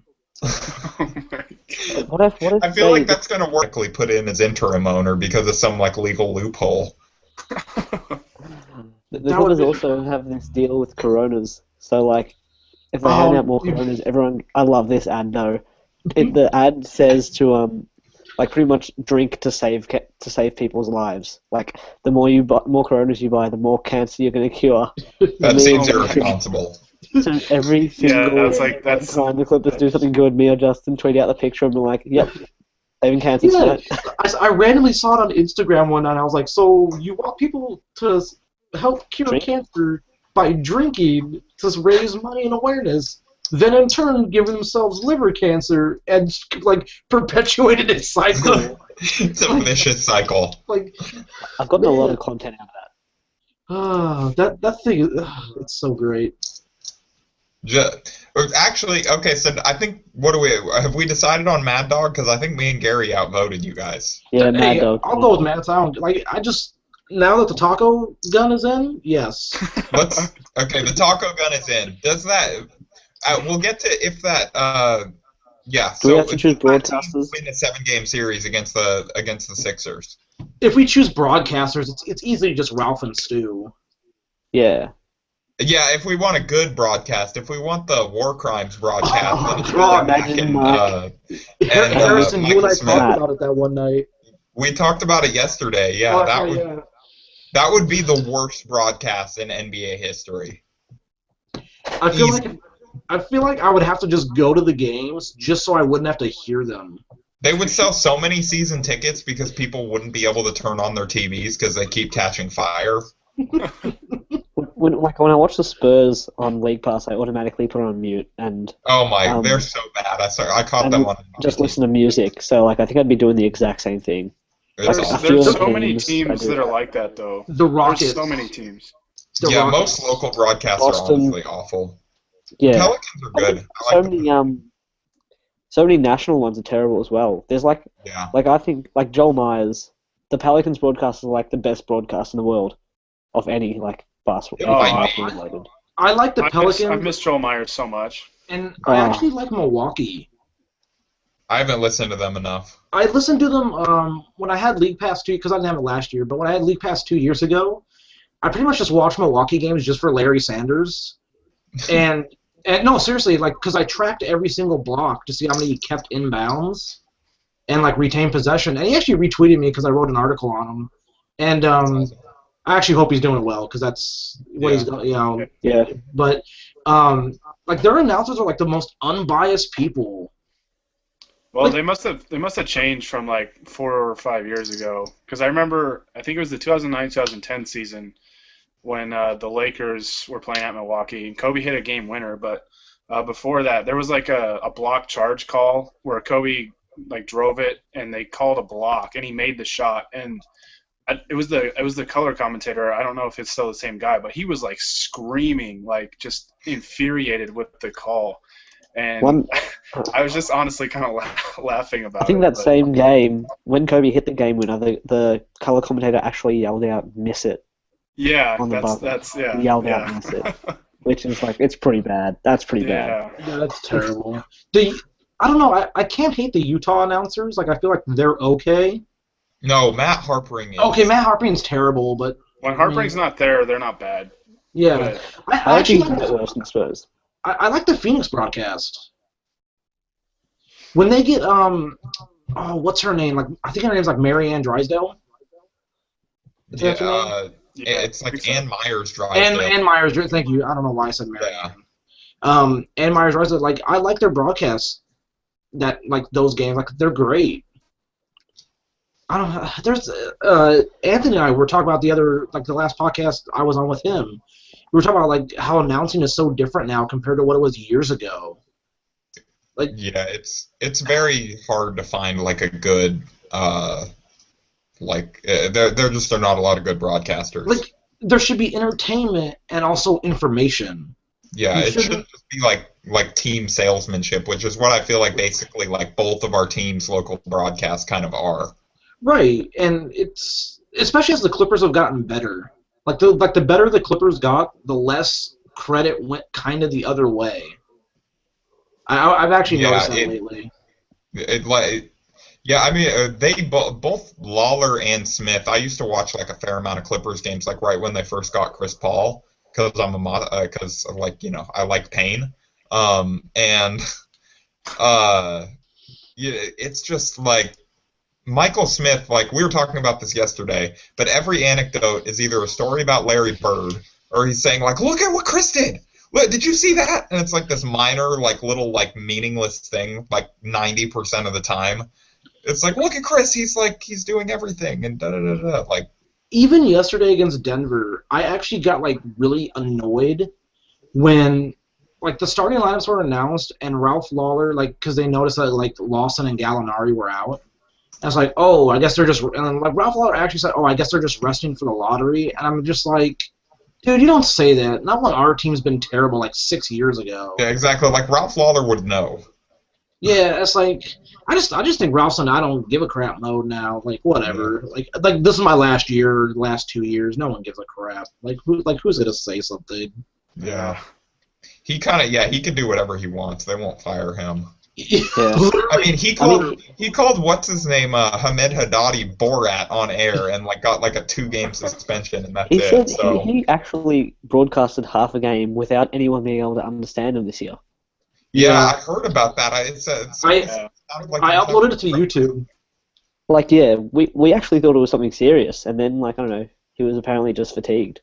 What if I feel like that's going to work. Put in as interim owner because of some like legal loophole. The That would Clippers be- also have this deal with Coronas. So like, if they hand out more Coronas, everyone. I love this ad though. The ad says to like pretty much drink to save people's lives. Like the more more Coronas you buy, the more cancer you're going to cure. That Me seems and irresponsible. So every Yeah, single that's time the Clippers do something good, me or Justin tweet out the picture and be like, "Yep, saving cancer Yeah, tonight." I randomly saw it on Instagram one night. And I was like, so you want people to help cure Drink? cancer by drinking to raise money and awareness, then in turn give themselves liver cancer and like perpetuated its cycle. It's a vicious cycle. Like, I've gotten a lot man. of content out of that thing, it's so great. Actually, okay, so I think, have we decided on Mad Dog? Because I think me and Gary outvoted you guys. that. Yeah, Mad Hey, Dog. I'll go with Matt's. Now that the taco gun is in, yes. Okay, the taco gun is in. Does that, we'll get to if that, yeah. Do we So have to choose does that team broadcasters? win a 7-game series against the Sixers? If we choose broadcasters, it's easily just Ralph and Stu. Yeah. Yeah, if we want a good broadcast, if we want the war crimes broadcast, then it's God, really Mac imagine and Harrison, you and I Michael Smith. talked about it that one night. We talked about it yesterday. Yeah, Yeah. that would be the worst broadcast in NBA history. I feel Easy. like I would have to just go to the games just so I wouldn't have to hear them. They would sell so many season tickets because people wouldn't be able to turn on their TVs because they keep catching fire. When I watch the Spurs on League Pass, I automatically put it on mute and Oh my, they're so bad. I caught and them on just listen to music. So like, I think I'd be doing the exact same thing. It's Like, awful. few There's of so the many teams teams I do that are that. like that, though. The Rockets. There's so many teams. The Yeah, Rockets. most local broadcasts Boston. are honestly awful. Yeah. Pelicans are good. I So like many them. so many national ones are terrible as well. There's like Yeah. I think like Joel Myers, the Pelicans broadcast is like the best broadcast in the world of any like basketball. Oh, anything I- basketball related. I like the Pelicans, I miss Joel Myers so much. and I actually like Milwaukee. I haven't listened to them enough. I listened to them when I had League Pass 2, because I didn't have it last year, but when I had League Pass 2 years ago, I pretty much just watched Milwaukee games just for Larry Sanders. And no, seriously, like, because I tracked every single block to see how many he kept inbounds and, like, retained possession. And he actually retweeted me because I wrote an article on him. And I actually hope he's doing well, because that's what he's going, Yeah. But, like, their announcers are, like, the most unbiased people. Well, Like- they must have changed from like 4 or 5 years ago. Because I remember, I think it was the 2009-2010 season when the Lakers were playing at Milwaukee, and Kobe hit a game winner. But before that, there was like a block charge call where Kobe like drove it, and they called a block, and he made the shot. And it was the color commentator. I don't know if it's still the same guy, but he was like screaming, like just infuriated with the call. And I was just honestly kind of laughing about it. I think that but- same game, when Kobe hit the game winner, the color commentator actually yelled out "miss it." Yeah, on the buzzer. that's yeah. He yelled yeah. out "miss it," which is like, it's pretty bad. That's pretty bad. Yeah. Yeah, that's terrible. I don't know. I can't hate the Utah announcers. Like, I feel like they're okay. No, Matt Harpering is. Okay, Matt Harpring's terrible, but When Harpering's not there, they're not bad. yeah, But I I actually think he's worse than Spurs. I like the Phoenix broadcast. When they get what's her name? Like, I think her name's like Marianne Drysdale. Is that her name? yeah, It's I think like so. Ann Myers Drysdale. Ann Myers. Thank you. I don't know why I said Marianne. Yeah. Ann Myers Drysdale. Like, I like their broadcasts. That, like, those games, like, they're great. I don't know. There's Anthony and I were talking about the last podcast I was on with him. We were talking about like how announcing is so different now compared to what it was years ago. Like, Yeah, it's very hard to find like a good there just are not a lot of good broadcasters. like there should be entertainment and also information. Yeah, you it shouldn't- shouldn't just be like team salesmanship, which is what I feel like basically like both of our teams' local broadcasts kind of are. Right, and it's especially as the Clippers have gotten better. Like the better the Clippers got, the less credit went kind of the other way. I've actually Yeah, noticed that lately. Yeah, I mean, both Lawler and Smith. I used to watch like a fair amount of Clippers games, like right when they first got Chris Paul, because because like I like pain, and uh, yeah, it's just like Michael Smith. Like we were talking about this yesterday, but every anecdote is either a story about Larry Bird or he's saying like, "Look at what Chris did. Look, did you see that?" And it's like this minor, like little, like meaningless thing, like 90% of the time. It's like, look at Chris. He's doing everything and da da da da. Like, Even yesterday against Denver, I actually got like really annoyed when like the starting lineups were announced and Ralph Lawler, like, because they noticed that like Lawson and Gallinari were out. I was like, oh, I guess they're just, and then, like Ralph Lawler actually said, oh, I guess they're just resting for the lottery, and I'm just like, dude, you don't say that. Not when our team's been terrible like 6 years ago. yeah, exactly. Like Ralph Lawler would know. Yeah, it's like I just think Ralph's in I don't give a crap mode now. Like whatever. Like this is my last year, last 2 years. No one gives a crap. Who's gonna say something? Yeah. He kind of he can do whatever he wants. They won't fire him. Yeah. I mean, he called what's his name Hamed Haddadi Borat on air and like got like a 2-game suspension and that's He it. said So he actually broadcasted half a game without anyone being able to understand him this year. yeah, I heard about that. It sounded like I uploaded it to YouTube. Like, yeah, we actually thought it was something serious, and then, like, I don't know, he was apparently just fatigued.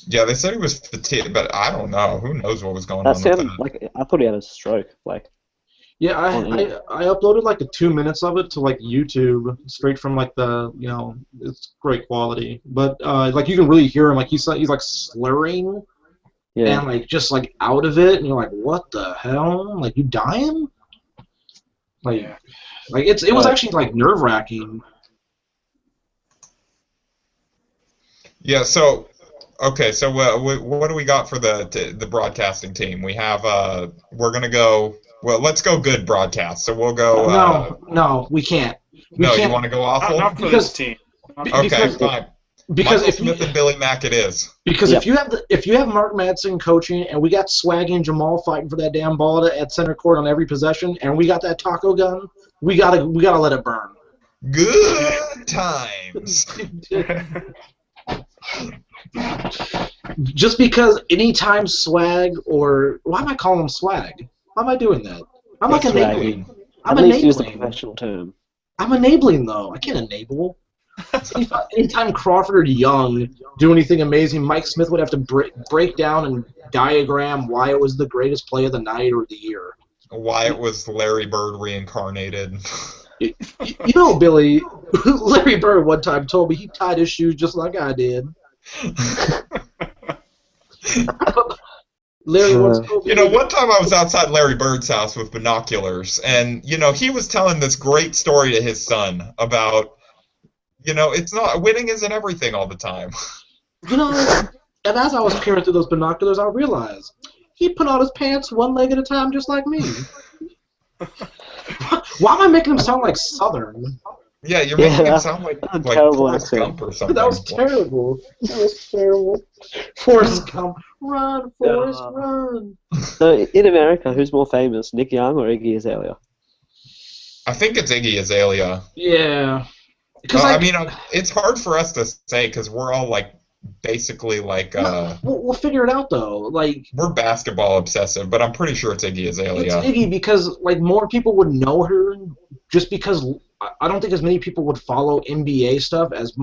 Yeah, they said he was fatigued, but I don't know. Who knows what was going That on sounded with that? like, I thought he had a stroke, like. Yeah, I uploaded like the 2 minutes of it to like YouTube straight from like the it's great quality. But like you can really hear him like he's like slurring Yeah. and like just like out of it and you're like, what the hell? Like you dying? Like it was actually like nerve wracking. Yeah, so okay, so what do we got for the broadcasting team? We have we're gonna go. Well, let's go good broadcast. So we'll go. No, we can't. You want to go awful? Not for this team. Okay, fine. Because Michael Smith and Billy Mack it is. Because if you have Mark Madsen coaching and we got Swaggy and Jamal fighting for that damn ball at center court on every possession and we got that taco gun, we gotta let it burn. Good times. Just because anytime Swag or why am I calling him Swag? Why am I doing that? I'm like enabling. At least use the professional term. I'm enabling though. I can't enable. Anytime Crawford or Young do anything amazing, Mike Smith would have to break down and diagram why it was the greatest play of the night or the year. Why it was Larry Bird reincarnated. Billy, Larry Bird one time told me he tied his shoes just like I did. Larry once told me. One time I was outside Larry Bird's house with binoculars, and he was telling this great story to his son about. It's not winning isn't everything all the time. And as I was peering through those binoculars, I realized he put on his pants one leg at a time, just like me. Why am I making him sound like Southern? Yeah, you're making him sound like Forrest Gump or something. That was terrible. Forrest Gump, run, Forrest, run. So in America, who's more famous, Nick Young or Iggy Azalea? I think it's Iggy Azalea. Yeah. I mean, it's hard for us to say because we're all like basically like. We'll figure it out though. Like we're basketball obsessive, but I'm pretty sure it's Iggy Azalea. It's Iggy because like more people would know her just because I don't think as many people would follow NBA stuff as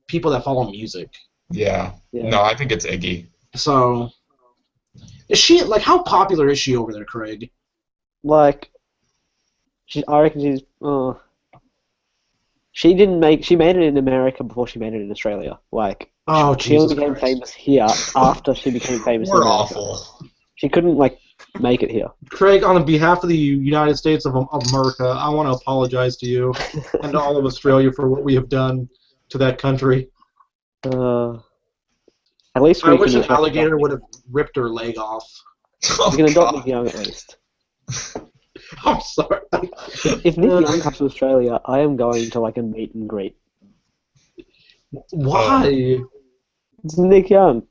people that follow music. Yeah. No, I think it's Iggy. So, is she like how popular is she over there, Craig? Like, I reckon she's. She made it in America before she made it in Australia. Like, she only became famous here after she became famous in America. Awful. She couldn't, like, make it here. Craig, on behalf of the United States of America, I want to apologize to you and to all of Australia for what we have done to that country. At least I wish an alligator would have ripped her leg off. You can adopt Nick Young at least. I'm sorry. If Nick Young comes to Australia, I am going to like a meet and greet. Why? It's Nick Young.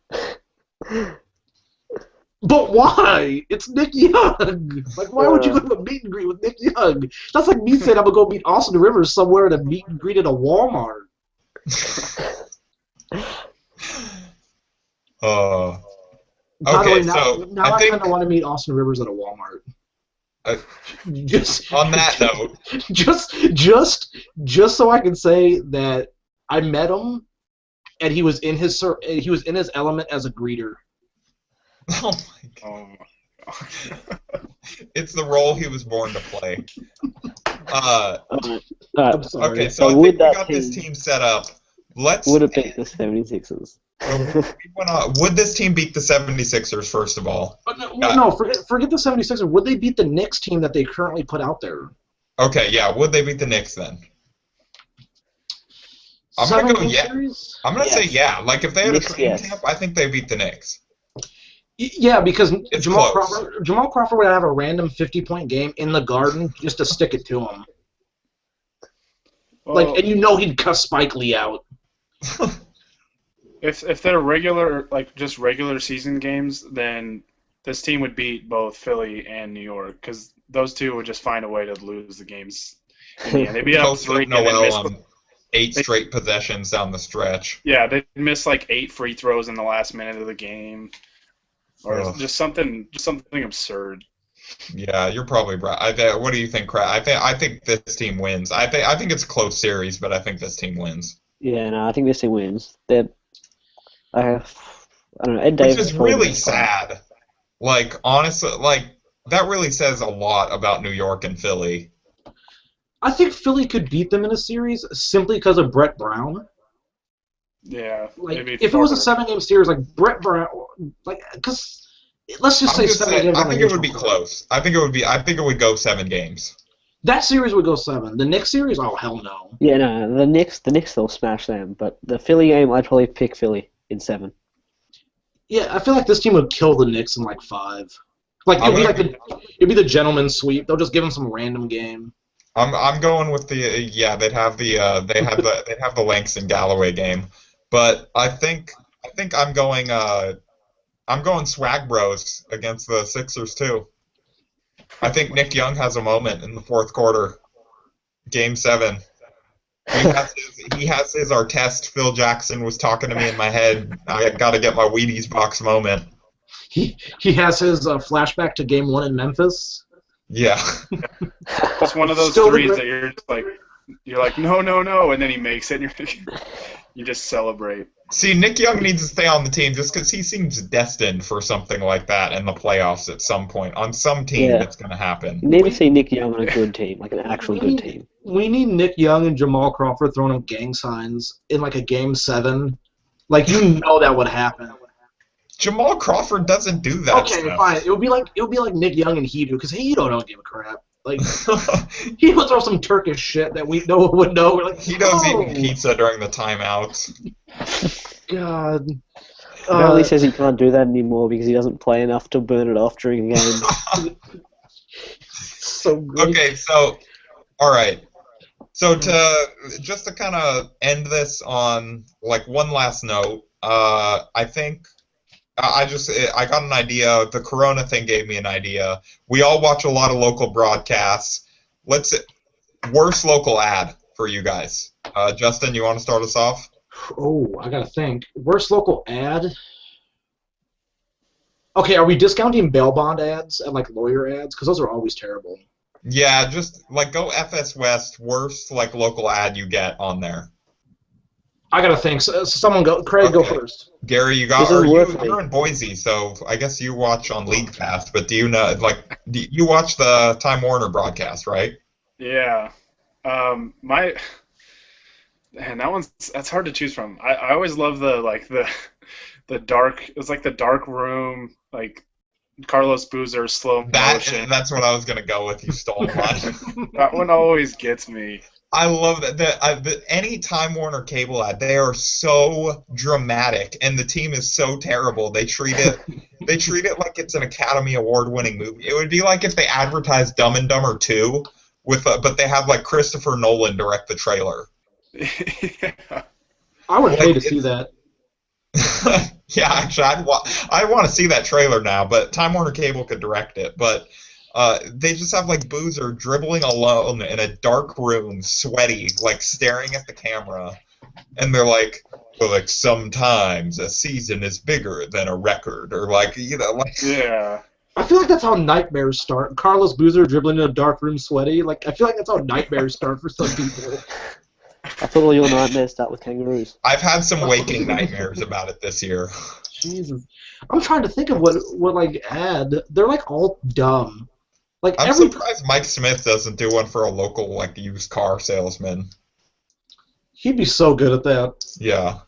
But why? It's Nick Young. Like, why would you go to a meet and greet with Nick Young? That's like me saying I'm gonna go meet Austin Rivers somewhere at a meet and greet at a Walmart. By the way, Okay, so now I I think kind of want to meet Austin Rivers at a Walmart. Just on that note, just so I can say that I met him and he was in his element as a greeter. oh my God, it's the role he was born to play. I'm sorry. Okay, so I think we got this team set up. Would it beat the 76ers? Would this team beat the 76ers, first of all? No, forget the 76ers. Would they beat the Knicks team that they currently put out there? Okay, yeah. Would they beat the Knicks then? I'm going to go yeah. I'm going to say yeah. Like, if they had a training camp, I think they beat the Knicks. Yeah, because Jamal Crawford would have a random 50-point game in the Garden just to stick it to him. Well, and you know he'd cuss Spike Lee out. If they're just regular season games, then this team would beat both Philly and New York because those two would just find a way to lose the games. In the end. They'd be up 3 and then miss 8 straight possessions down the stretch. Yeah, they'd miss like 8 free throws in the last minute of the game, or just something absurd. Yeah, you're probably right. What do you think, Craig? I think this team wins. I think it's a close series, but I think this team wins. Yeah, no, I think this team wins. I don't know. Ed Davis Which is really sad. Like, honestly, that really says a lot about New York and Philly. I think Philly could beat them in a series simply because of Brett Brown. Yeah. If it was a 7-game series, like Brett Brown, because let's just say 7 games. I think it would be close. I think it would go 7 games. That series would go 7. The next series, oh hell no. Yeah, no, the Knicks will smash them. But the Philly game, I'd probably pick Philly in 7. Yeah, I feel like this team would kill the Knicks in 5. It'd be the gentleman's sweep. They'll just give them some random game. I'm going with the they'd have the Langston Galloway game, but I think I'm going Swag Bros against the Sixers too. I think Nick Young has a moment in the fourth quarter, Game 7. He has his Artest. Phil Jackson was talking to me in my head. I got to get my Wheaties box moment. He has his flashback to Game 1 in Memphis. Yeah. It's one of those threes that you're like no, and then he makes it, and you just celebrate. See, Nick Young needs to stay on the team just because he seems destined for something like that in the playoffs at some point. On some team, it's going to happen. You need to see Nick Young on a good team, like an actual good team. We need Nick Young and Jamal Crawford throwing up gang signs in a Game 7. That would happen. Jamal Crawford doesn't do that. Okay, fine. It would be like Nick Young and Hedo, because Hedo don't give a crap. He would throw some Turkish shit that no one would know. We're like, Hedo's eating pizza during the timeouts. God. Apparently says he can't do that anymore because he doesn't play enough to burn it off during a game. So great. Okay, so all right. So to kind of end this on one last note, I think. I got an idea. The Corona thing gave me an idea. We all watch a lot of local broadcasts. Worst local ad for you guys. Justin, you want to start us off? Oh, I gotta think. Worst local ad? Okay, are we discounting bail bond ads and lawyer ads? Because those are always terrible. Yeah, just go FS West. Worst local ad you get on there. I gotta think. Someone go. Craig, okay. Go first. Gary, you're in Boise, so I guess you watch on League Pass. But do you know, you watch the Time Warner broadcast, right? Yeah. That's hard to choose from. I always love the dark. It's the dark room, Carlos Boozer slow motion. That's what I was gonna go with. You stole mine. That one always gets me. I love that. Any Time Warner cable ad, they are so dramatic, and the team is so terrible. They treat it like it's an Academy Award-winning movie. It would be like if they advertised Dumb and Dumber 2, but they have Christopher Nolan direct the trailer. Yeah. I would hate to see that. Yeah, actually, I want to see that trailer now, but Time Warner Cable could direct it. But they just have like Boozer dribbling alone in a dark room, sweaty, like staring at the camera, and they're like, well, like sometimes a season is bigger than a record, or like like. Yeah. I feel like that's how nightmares start. Carlos Boozer dribbling in a dark room, sweaty. Like I feel like that's how nightmares start for some people. I thought all your nightmares start with kangaroos. I've had some waking nightmares about it this year. Jesus, I'm trying to think of what like add. They're like all dumb. Like I'm every surprised Mike Smith doesn't do one for a local like used car salesman. he'd be so good at that. Yeah.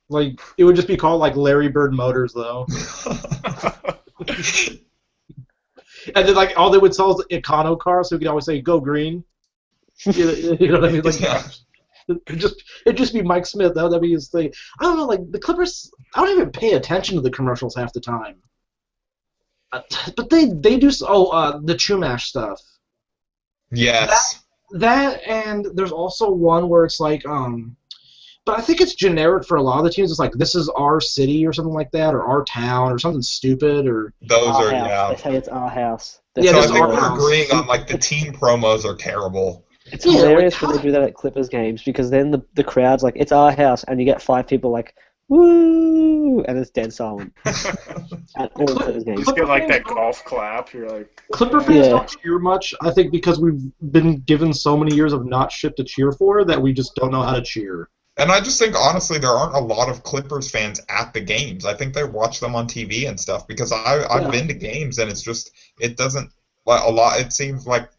Like it would just be called like Larry Bird Motors though. And then like all they would sell is Econo cars, so we could always say "Go Green." You know what I mean? Like Yeah. it'd just be Mike Smith. That'd be his thing. I don't know. Like the Clippers, I don't even pay attention to the commercials half the time. But they do. The Chumash stuff. Yes. That and there's also one where it's like but I think it's generic for a lot of the teams. It's like this is our city or something like that, or our town or something stupid or. Those Our are house. yeah. They say it's our house. Yeah, So this I is think our we're house. agreeing on like the team promos are terrible. It's Yeah, hilarious like, when they do that at Clippers games because then the crowd's like, it's our house, and you get 5 people like, woo, and it's dead silent at all the Clippers games. Just get like that golf clap. You're like, Clipper fans Yeah. don't cheer much. I think because we've been given so many years of not shit to cheer for that we just don't know how to cheer. And I just think honestly there aren't a lot of Clippers fans at the games. I think they watch them on TV and stuff because I've Yeah. been to games and it's just it doesn't like a lot. It seems like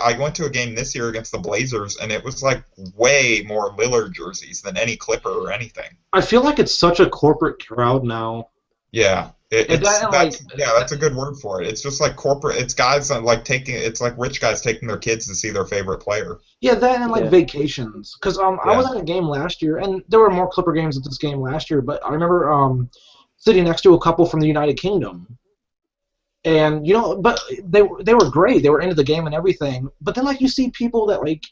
I went to a game this year against the Blazers and it was like way more Lillard jerseys than any Clipper or anything. I feel like it's such a corporate crowd now. Yeah. And that, That's a good word for it. It's just like corporate. It's guys that like taking. It's like rich guys taking their kids to see their favorite player. Yeah, that and like Yeah. vacations. Because I was at a game last year, and there were more Clipper games at this game last year. But I remember sitting next to a couple from the United Kingdom, and but they were great. They were into the game and everything. But then like you see people that like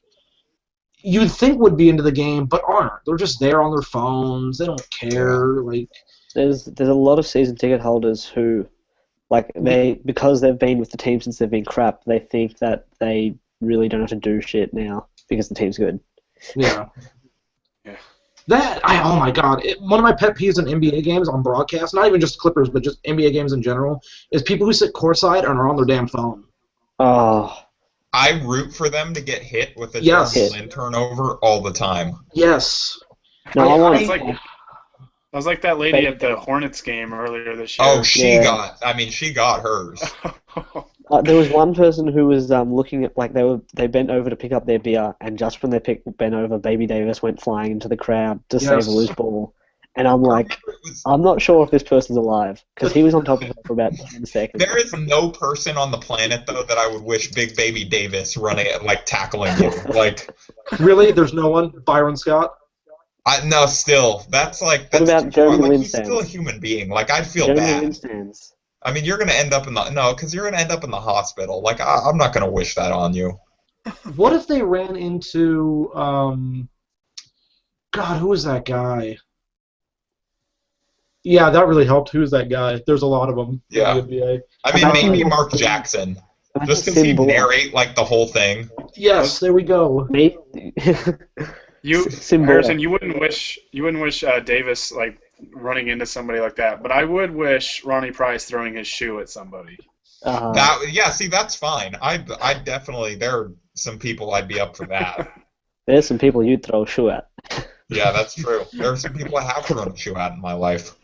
you'd think would be into the game, but aren't. They're just there on their phones. They don't care. Like. There's a lot of season ticket holders who, like, because they've been with the team since they've been crap, they think that they really don't have to do shit now because the team's good. Yeah. Yeah. Oh my god, one of my pet peeves in NBA games on broadcast, not even just Clippers, but just NBA games in general, is people who sit courtside and are on their damn phone. Oh, I root for them to get hit with a Yes. Jarvis Lin turnover all the time. Yes. no, I want. It's like I was like that lady at the Hornets game earlier this year. Oh, she Yeah. got hers. There was one person who was looking at like they bent over to pick up their beer, and just when they bent over, Baby Davis went flying into the crowd to save a loose ball, and I'm like, I'm not sure if this person's alive because he was on top of it for about 10 seconds. There is no person on the planet though that I would wish Big Baby Davis running like tackling you. Like, Really? There's no one? Byron Scott? no, still that's like What that's about Jeremy like, Lin he's still a human being. Like I'd feel Jeremy bad. Lin stands. I mean, you're gonna end up in the hospital. Like I'm not gonna wish that on you. What if they ran into, God, who was that guy? Yeah, that really helped. Who's that guy? There's a lot of them Yeah. in the NBA. I mean, maybe Mark Jackson. Just because he narrate like the whole thing. Yes, there we go. Me? Symbol. Harrison, you wouldn't wish Davis like running into somebody like that, but I would wish Ronnie Price throwing his shoe at somebody. See, that's fine. I definitely there are some people I'd be up for that. There's some people you'd throw a shoe at. Yeah, that's true. There are some people I have thrown a shoe at in my life.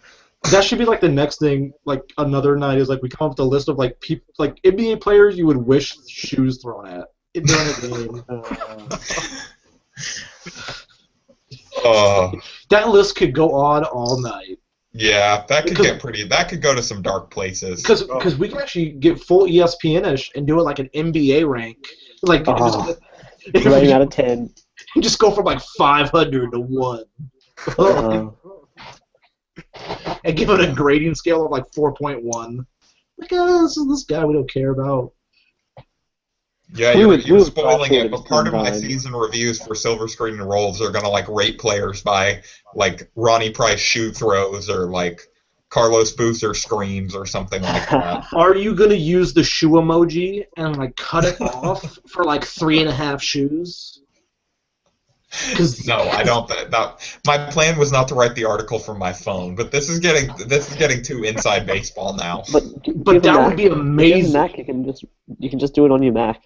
That should be like the next thing. Like another night is like we come up with a list of like people, like NBA players you would wish shoes thrown at during a game. That list could go on all night. Yeah, that could get pretty. That could go to some dark places. Because we can actually get full ESPN-ish and do it like an NBA rank, like rating out of 10. Just go from like 500 to 1. And give it a grading scale of like 4.1. Like, this is this guy we don't care about. Yeah, We you're would you're spoiling draft it, but it part of my sometime. season reviews for Silver Screen and Rolls are gonna like rate players by like Ronnie Price shoe throws or like Carlos Boozer screams or something like that. Are you gonna use the shoe emoji and like cut it off for like 3.5 shoes? No, I don't. My plan was not to write the article from my phone, but this is getting too inside baseball now. But But that would be If you have a amazing. Mac, you can just do it on your Mac.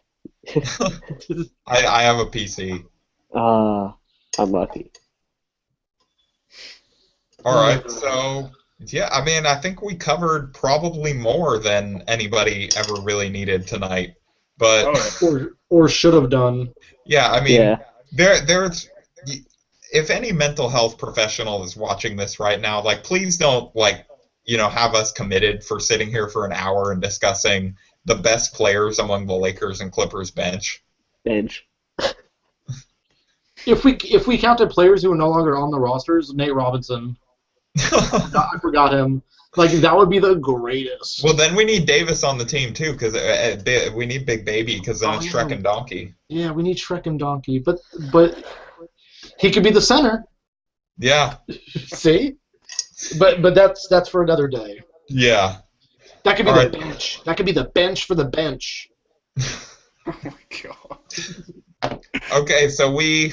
I have a PC. Unlucky. All right, so yeah, I mean, I think we covered probably more than anybody ever really needed tonight. But Or should have done. yeah, I mean, Yeah. there's if any mental health professional is watching this right now, like please don't like have us committed for sitting here for an hour and discussing the best players among the Lakers and Clippers bench. Bench. If we counted players who are no longer on the rosters, Nate Robinson. I forgot him. Like that would be the greatest. Well, then we need Davis on the team too, because we need Big Baby, because then it's Shrek and Donkey. Yeah, we need Shrek and Donkey, but he could be the center. Yeah. See, but that's for another day. Yeah. That could be All the right. bench. That could be the bench for the bench. Oh my god. Okay, so we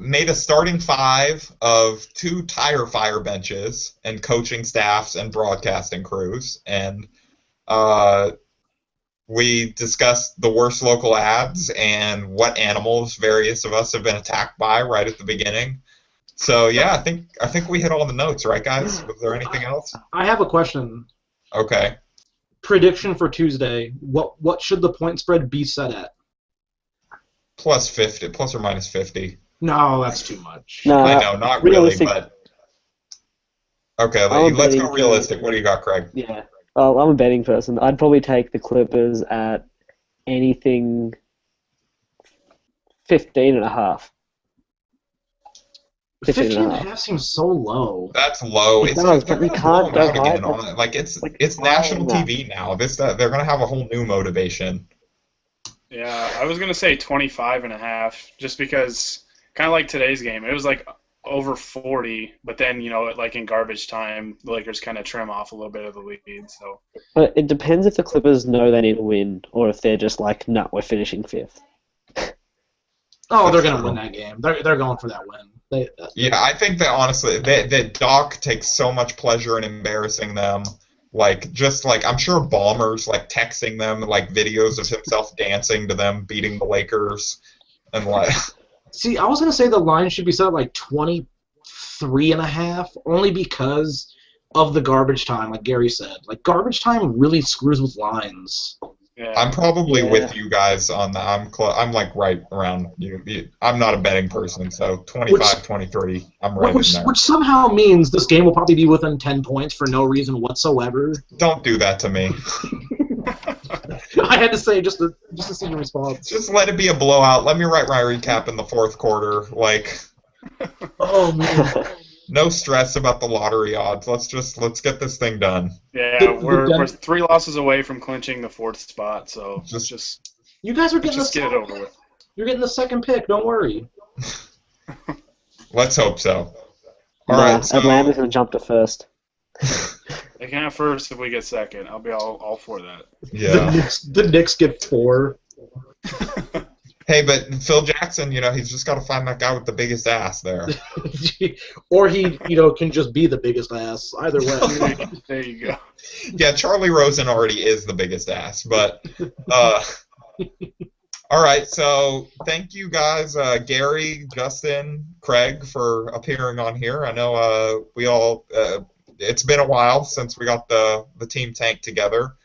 made a starting five of 2 tire fire benches and coaching staffs and broadcasting crews, and we discussed the worst local ads and what animals various of us have been attacked by right at the beginning. So yeah, I think we hit all the notes, right, guys? Was there anything else? I have a question. Okay. Prediction for Tuesday. What should the point spread be set at? Plus 50, plus or minus 50. No, that's too much. No, I know, not really, realistic. but okay. I'm Let's go betting realistic. What do you got, Craig? Yeah. Well, I'm a betting person. I'd probably take the Clippers at anything 15.5. 15.5 seems so low. That's low. It It's does, they're but you gonna blow can't them go out higher. again on it. Like it's Like, national higher than TV now. They're gonna have a whole new motivation. Yeah, I was gonna say 25.5, just because kind of like today's game. It was like over 40, but then like in garbage time, the Lakers kind of trim off a little bit of the lead. So But it depends if the Clippers know they need to win, or if they're just like, no, we're finishing 5th. Oh, they're gonna win that game. They're going for that win. Yeah, I think that honestly, that Doc takes so much pleasure in embarrassing them. Like just like I'm sure Ballmer's like texting them like videos of himself dancing to them beating the Lakers, and like. See, I was gonna say the line should be set at like 23.5, only because of the garbage time, like Gary said. Like garbage time really screws with lines. yeah, I'm probably Yeah. with you guys on that. I'm like right around you. I'm not a betting person, so 25, 23, I'm right in there. Which somehow means this game will probably be within 10 points for no reason whatsoever. Don't do that to me. I had to say just to see your response. Just let it be a blowout. Let me write my recap in the 4th quarter. Like, Oh man. no stress about the lottery odds. Let's get this thing done. yeah, we're 3 losses away from clinching the 4th spot. So Just You guys are getting just get it over with. You're getting the second pick. Don't worry. let's hope so. All Nah, right, so Atlanta's going to jump to 1st. They can have first if we get second. I'll be all for that. yeah. The Knicks get 4. Hey, but Phil Jackson, he's just got to find that guy with the biggest ass there. Or he, can just be the biggest ass. Either way. There you go. Yeah, Charlie Rosen already is the biggest ass, but all right, so thank you guys, Gary, Justin, Craig, for appearing on here. I know we all it's been a while since we got the team tank together,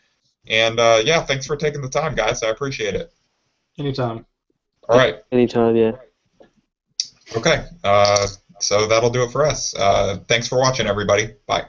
and yeah, thanks for taking the time, guys. I appreciate it. Anytime. All right, Anytime, yeah. okay, so that'll do it for us. Thanks for watching, everybody. Bye.